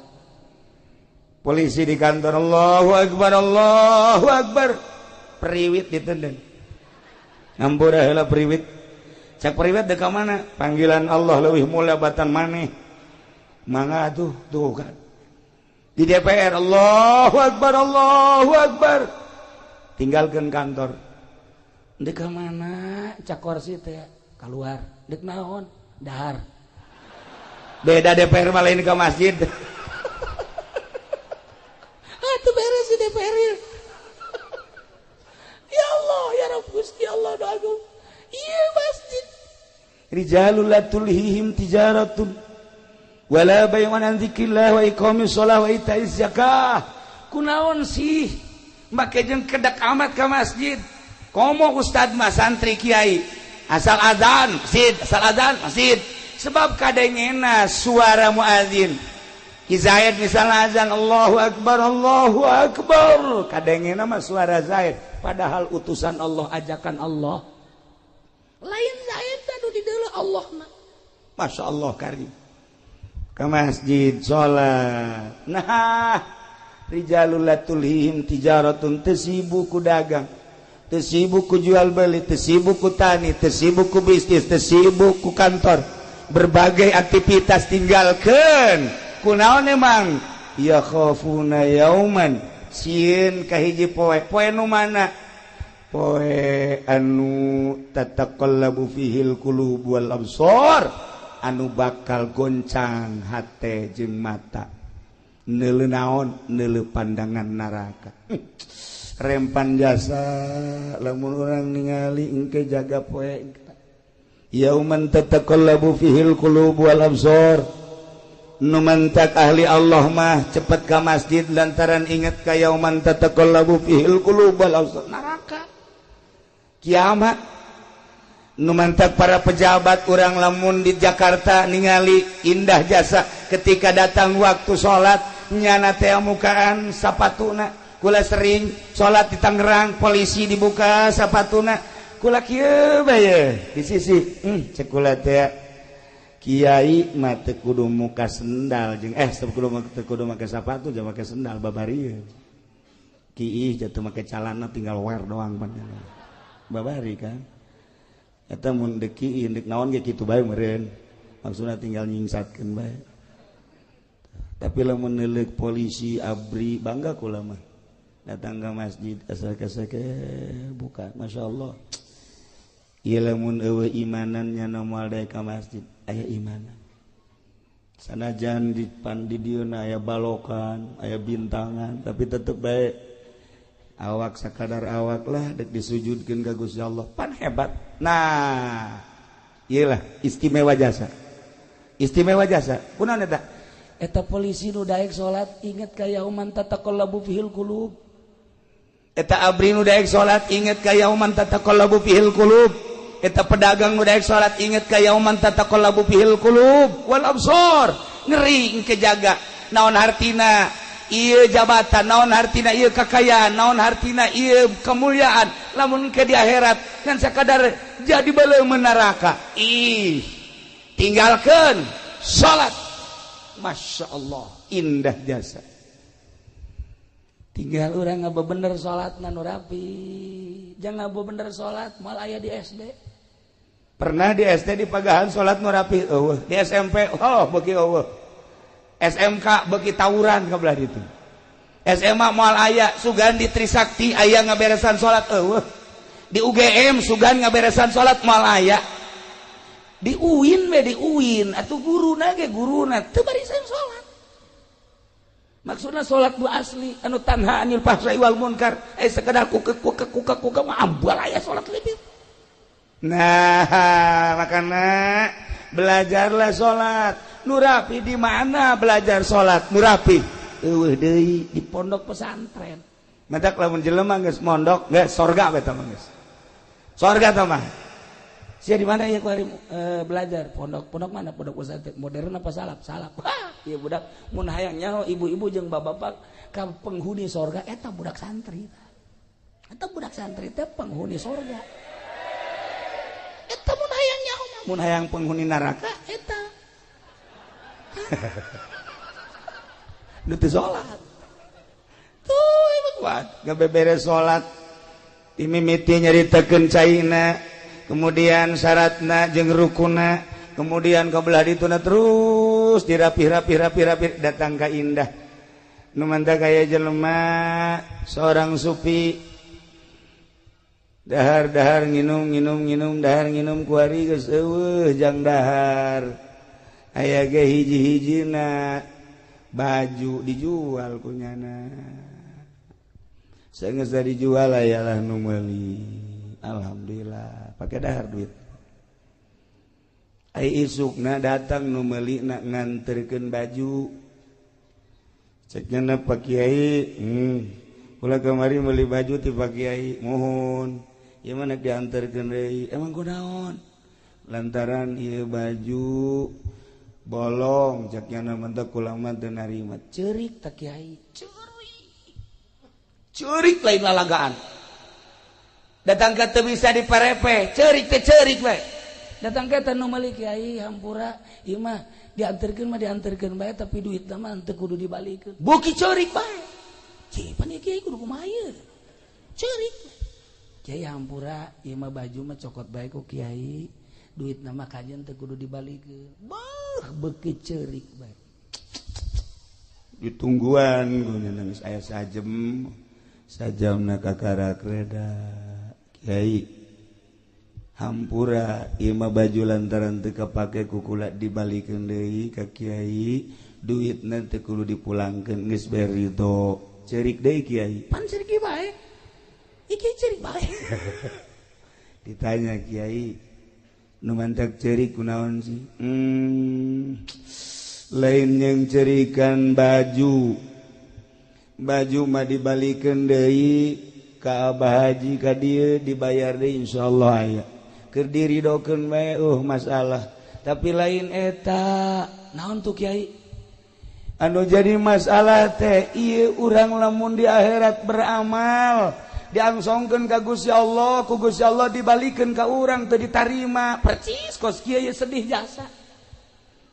polisi di kantor Allahu akbar periwit ditendang ngampura heula periwit cak periwit di ka mana panggilan Allah leuwih mulia batan maneh mangga tuh kan di DPR Allahu akbar tinggalkeun kantor dek ka mana cak kursi teh keluar dek naon dahar beda DPR malah ini ke masjid. Atuh beres di DPR. Ya Allah, ya Rabb Gusti Allah doaku. Iya masjid. Rijalul la tulhihim tijaratun wala bay'un an dzikrillah wa iqamis shalah wa itaiz zakah. Kunaon sih make jeung kedak amat ka masjid? Komo ustad mah santri kiai asal azan masjid, asal azan masjid. Sebab kadengena suara muadzin Zaid misalnya azan Allahu Akbar kadengena mah suara Zaid padahal utusan Allah ajakan Allah lain Zaid anu di deuleu Allah mah Masya Allah karim ke masjid sholat. Nah rijalul la tulhihim tijaratun tesibu ku dagang tesibu ku jual beli tesibu ku tani tesibu ku bisnis tesibu ku kantor berbagai aktivitas tinggalkan kunaon emang ya khafuna yauman sieun kahiji poe nu mana poe anu tataqallabu fihil qulub wal absar anu bakal goncang hate jeung mata neuleu naon neuleu pandangan neraka. Rempan jasa lamun urang ningali engke jaga poe yauman tataqallabu fihil qulub wal absar nu mantak ahli Allah mah cepet ka masjid lantaran ingat ka yauman tataqallabu fihil qulub wal absar neraka kiamat. Nu mantak para pejabat urang lamun di Jakarta ningali indah jasa ketika datang waktu salat nyana teh mukaan sapatuna kula sering salat di Tangerang polisi dibuka sapatuna kula kieu bae di sisi cek kula teh kiai mah teu kudu muka sendal jeung teu kudu make sapatu jeung make sendal babarieun kiih jatuh make calana tinggal wear doang panjang babari kan eta mun deuk kiih deuk naon ge kitu bae meureun maksudna tinggal nyingsatkeun bae tapi lamun neuleuk polisi abri bangga kula mah datang ke masjid asal-asake buka Masya Allah. Ieu lamun eueuh imanan nya moal daek ka masjid aya imanan sanajan di dieuna aya balokan aya bintangan tapi tetep bae awak sakadar awak lah dek disujudkeun ka Gusti Allah pan hebat. Nah ieu lah istimewa jasa kunaon eta polisi nu daek salat inget ka yauman tataqallabu fihil qulub eta abri nu daek salat inget ka yauman tataqallabu fihil qulub eta pedagang nu daek salat inget ka yauman tataqallabu fihil qulub wal absar ngeri engke jaga naon hartina ieu jabatan naon hartina ieu kakayaan naon hartina ieu kemuliaan lamun ke di akhirat kan sakadar jadi beuleum neraka tinggalkeun salat. Masya Allah indah jasa tinggal orang ngaba bener sholat nu rapi jangan ngaba bener sholat mal aya di SD pernah di SD di Pagahan sholat nu rapi di SMP beuki SMK beuki tawuran kabelah ditu SMA mal aya sugan di Trisakti aya ngaberesan sholat di UGM sugan ngaberesan sholat mal aya di UIN atau guruna teu barisan salat maksudna salat nu asli anu tanha anil fahsai wal munkar sekedar kuka mah ambal aya salat leuwih. Nah makana belajarlah salat nu rapi di mana belajar salat nu rapi eueuh deui di pondok pesantren madak lamun jelema geus mondok geus sorga eta mah geus sorga tah mah sia di mana ya kuari belajar pondok mana pondok pesantren modern apa salap ieu budak mun hayang nyaho ibu-ibu jeung bapak-bapak ka penghuni sorga eta budak santri teh penghuni sorga eta mun hayang nyaho mun hayang penghuni neraka eta nu teu salat tuh ieu kuat gabeberes salat dimimiti nyaritakeun caina kemudian syaratna jeung rukuna kemudian kabelah dituna terus dirapi datang ka indah nu mantap kaya jelema seorang sufi dahar nginum dahar nginum kuari geus eueuh jang dahar aya ge hiji-hijina baju dijual kunyana saenggeus dijual ayalah nu meuli alhamdulillah pake dahar duit ai isukna datang nu meuli na nganterkeun baju cekna Pak Kiai ulah kemari meuli baju ti Pak Kiai mohon ieu mah dianterkeun deui emang kunaon lantaran ieu baju bolong cekna mentek kula mah teu narima ceurik tak Kiai ceurik lain lalagaan datang ka teu bisa diperepe ceurik teh ceurik we datang ka teh nu meuli Kiai hampura ieu mah dianterkeun bae tapi duitna mah teu kudu dibalikeun buki ceurik bae cipan Kiai kudu kumaha ieu ceurik Kiai hampura ieu mah baju mah cokot bae ku Kiai duitna mah kajen teu kudu dibalikeun beuki ceurik bae ditungguan guna geus aya sajamna kakara kreda Kiai hampura ieu mah baju lantaran teu kapake ku kula dibalikeun deui ka Kiai duitna teu kudu dipulangkeun geus bae ridho ceurik deui Kiai pan ceurik bae iki ceurik bae ditanya Kiai nu mantak ceurik kunaon sih lain yang cerikan baju mah dibalikeun deui ka Abah Haji ka dieu dibayar deui insyaallah aya keur diridokeun bae masalah tapi lain eta naon tuh Kiai anu jadi masalah teh ieu urang lamun di akhirat beramal diangsongkeun ka Gusti Allah ku Gusti Allah dibalikeun ka urang teu ditarima percis kos kieu sedih jasa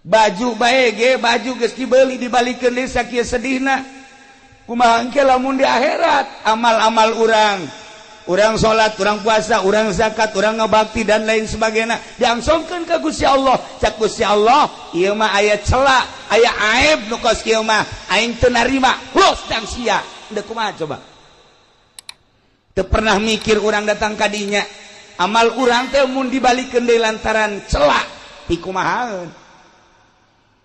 baju bae ge baju geus dibeuli dibalikeun deui sakieu sedihna kumaha engke lamun di akhirat amal-amal urang salat urang puasa urang zakat urang ngabakti dan lain sebagainya diangsongkeun ka Gusti Allah cak Gusti Allah ieu mah aya cela aya aib nu kos kieu mah aing teu narima los dang sia da kumaha coba teu pernah mikir urang datang ka dinya amal urang teh mun dibalikeun deui lantaran cela ti kumahaeun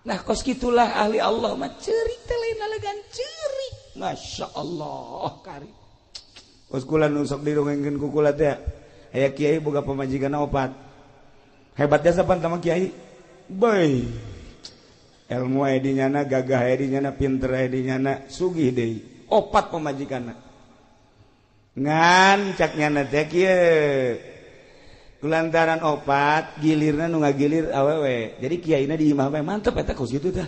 nah kos kitulah ahli Allah mah ceurik teh lain nalegan ceurik masyaallah kari kos kula nu sok dirongengkeun ku kula teh aya kiai boga pamajikanna opat hebatnya sapan tama kiai boy ilmu aya di nyana gagah aya di nyana pinter aya di nyana sugih deui opat pamajikanna ngan cak nyana teh kieu kulantaran opat gilirna nu ngagilir awewe jadi kiaina di imah bae mantep eta kos kitu teh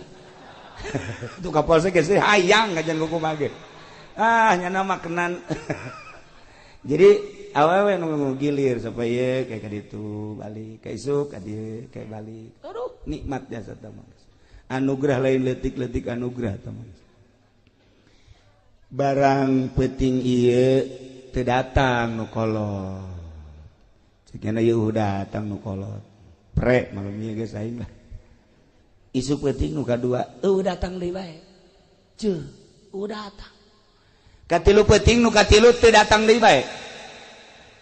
tu kapolsek geus hayang ngajan kumaha ge nyana mah kenan jadi awewe nu gilir supaya kayak ka ditu balik ka isuk ka dieu kayak balik aduh nikmat jasa teh anugerah lain leutik-leutik anugerah teh barang peuting ieu teu datang nu kolot ceukna ieu datang nu kolot pre malam ieu geus aing lah isu peuting nu kadua datang deui bae ceu datang katilu peuting nu katilu teu datang deui bae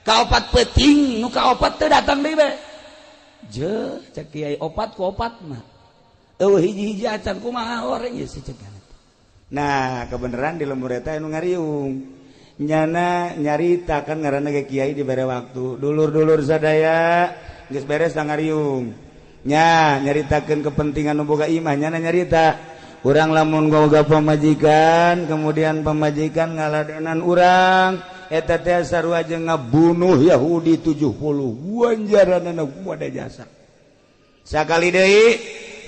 kaopat peuting nu kaopat teu datang deui bae je cek kiai opat ku opat mah hiji-hiji acan kumaha oreng ieu ceukna nah kebenaran di lembur eta anu ngariung nyana nyarita kan ngaranna ge kiai dibere waktu dulur-dulur sadaya geus beres da ngariung nya nyaritakeun kepentingan nu boga imah nyana nyarita urang lamun boga pamajikan kemudian pamajikan ngaladenan urang eta teh sarua jeung ngabunuh Yahudi 70 wanjaranna kumaha jasa sakali deui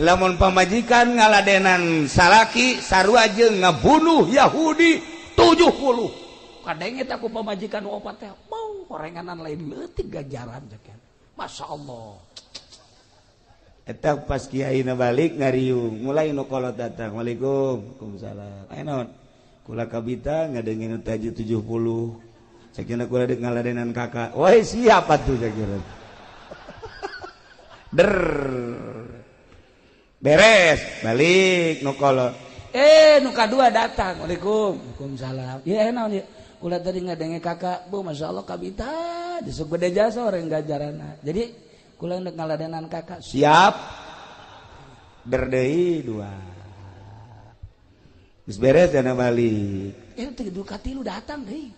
lamun pamajikan ngaladenan salaki sarua jeung ngabunuh Yahudi 70 kadang eta ku pamajikan opat teh mau horenganan lain leutik ganjaran ceuk Masya Allah eta pas kiaina balik ngariung mulai nu kolot datang Waalaikumsalam aya naon kula kabita ngadengin taju 70 sakieu kula deuk ngaladenan kakak wah siap atuh sakieu der beres balik nu kolot nu kadua datang Waalaikumsalam ieu naon ieu kula tadi ngadenge kakak bu Masya Allah kabita disuk beda jasa orang gajarana jadi kula ndek ngaladenan kakak siap berdei dua geus beres dana balik tilu katilu datang deui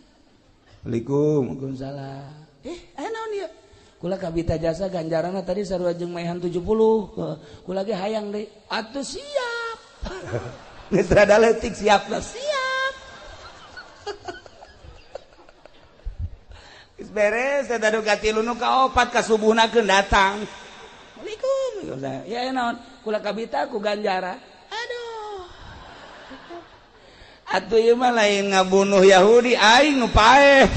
Assalamualaikum Waalaikumsalam aya naon ieu kula kabita jasa ganjaranna tadi sarua jeung maehan 70 kula ge hayang deui atuh siap geus rada leutik siapna siap geus beres eta nu katilu nu kaopat ka subuhnakeun datang Assalamualaikum ya aya naon kula kabita ku ganjara aduh atuh ieu mah lain ngabunuh Yahudi aing nu paeh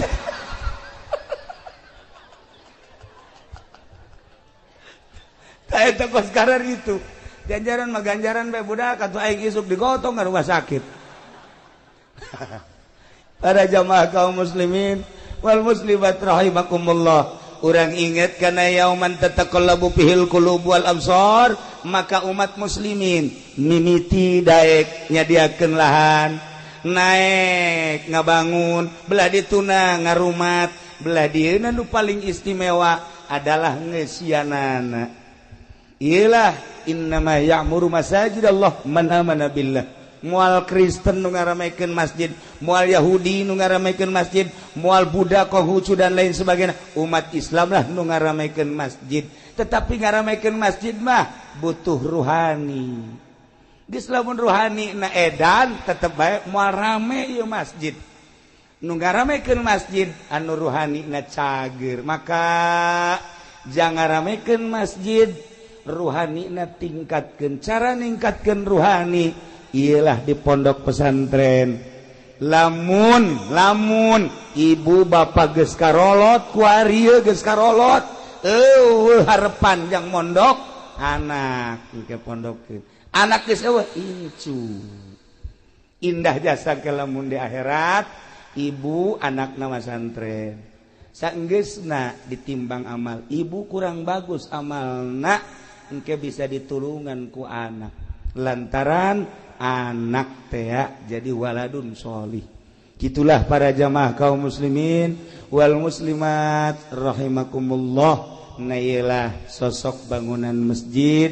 ta eta kos karar itu ganjaran mah ganjaran bae budak atuh aing isuk digotong ka rumah sakit para jamaah kaum muslimin wal muslimat rahimakumullah urang inget kana yauman tataqallabu fihil qulub wal absar maka umat muslimin mimiti daek nyadiakeun lahan naek ngabangun belah dituna ngarumat belah dieuna nu paling istimewa adalah ngesianana iyalah innama ya'muru masajidallah man amana billah mual Kristen nu ngaramekeun masjid mual Yahudi nu ngaramekeun masjid mual Buddha Konghucu dan lain sebagainya umat Islam lah nu ngaramekeun masjid tetapi ngaramekeun masjid mah butuh ruhani geus lamun ruhani na edan tetep bae mual rame ieu masjid nu ngaramekeun masjid anu ruhani na cager maka jangan ngaramekeun masjid ruhani na tingkatkeun cara ningkatkeun ruhani ialah di pondok pesantren lamun ibu bapak geus karolot ku arieu geus karolot harepan jang mondok anak ke pondokkeun anak geus eueuh incu indah jasa ke lamun di akhirat ibu anakna masantren saenggeusna ditimbang amal ibu kurang bagus amalna engke bisa ditulungan ku anak lantaran anak teh jadi waladun sholih gitulah para jamaah kaum muslimin wal muslimat rahimakumullah nailah sosok bangunan masjid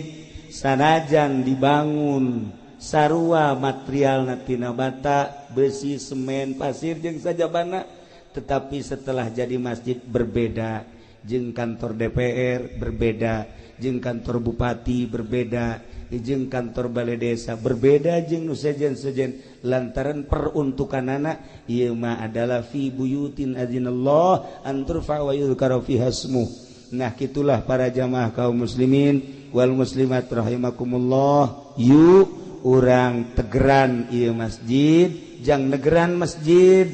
sanajan dibangun sarua material tina bata besi semen pasir jeung sajabana tetapi setelah jadi masjid berbeda jeung kantor DPR berbeda jeung kantor bupati berbeda jeung kantor balai desa berbeda jeung nu sejen-sejen lantaran peruntukanana ieu mah adalah fi buyutin adzinallah an turfa wa yuzkara fiha ismuh nah kitulah para jamaah kaum muslimin wal muslimat rahimakumullah yu urang tegeran ieu masjid jang negeran masjid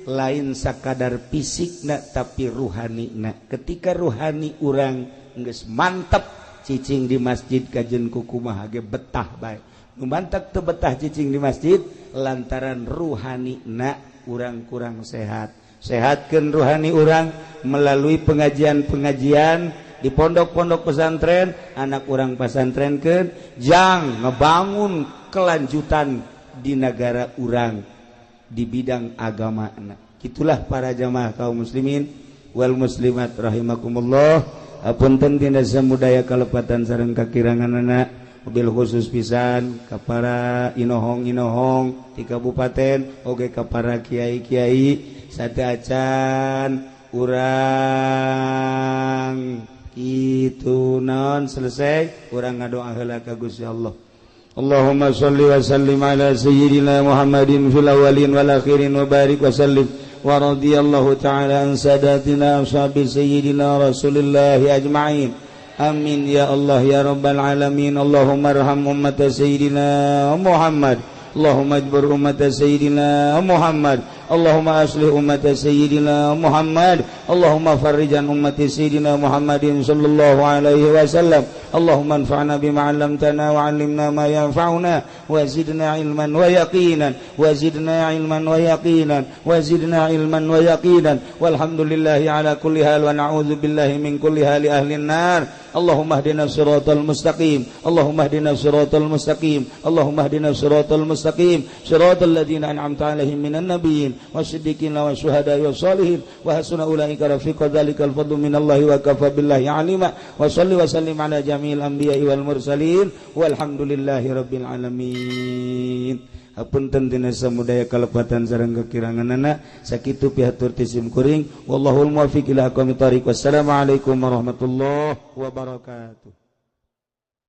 lain sakadar fisikna tapi ruhanina ketika ruhani urang geus mantep cicing di masjid kajen kukumaha ge betah bae nu mantep teu betah cicing di masjid lantaran ruhanina urang kurang sehat sehatkeun ruhani urang melalui pengajian-pengajian di pondok-pondok pesantren anak urang pesantrenkeun jang ngebangun kelanjutan di negara urang di bidang agama itulah para jamaah kaum muslimin wal muslimat rahimakumullah apunten tina samudaya kalepatan sareng kakiranganana mobil khusus pisan ka para inohong-inohong ti kabupaten oge ka para kiai-kiai sateuacan urang kitu naon selesai urang ngadoa heula ka Gusti Allah Allahumma shalli wa sallim ala sayyidina Muhammadin fil awwalin wal akhirin wa barik wa sallim wa radiyallahu ta'ala an sadatina ashabi sayyidina Rasulillah ajma'in amin ya Allah ya rabbal alamin Allahumma arham ummat sayyidina Muhammad Allahumma ajbur ummat sayyidina Muhammad Allahumma aslih ummat sayyidina Muhammad Allahumma farrijan ummat sayyidina Muhammadin sallallahu alaihi wasallam Allahumma anfa'na bima 'allamtana wa 'allimna ma yanfa'una wa zidna ilman wa yaqinan wa zidna ilman wa yaqinan wa zidna ilman wa yaqinan walhamdulillahi ala kulli hal wa na'udzu billahi min kulli hali ahli an-nar Allahumma hdina siratal mustaqim Allahumma hdina siratal mustaqim Allahumma hdina siratal mustaqim siratal ladzina an'amta 'alaihim minan nabiyyin wasiddiqin wasyuhada'i wassalihin wa hasuna ulaika rafiqa dzalikal fadlu minallahi wa kafa billahi 'alima wa shalli wa sallim ala jami'il anbiya'i wal mursalin walhamdulillahi rabbil alamin. Hapunten tina samudaya kalepatan sareng kekiranganana sakitu pihatur tisim kuring wallahul muwaffiq ila aqwamit thoriq. Wassalamualaikum warahmatullahi wabarakatuh.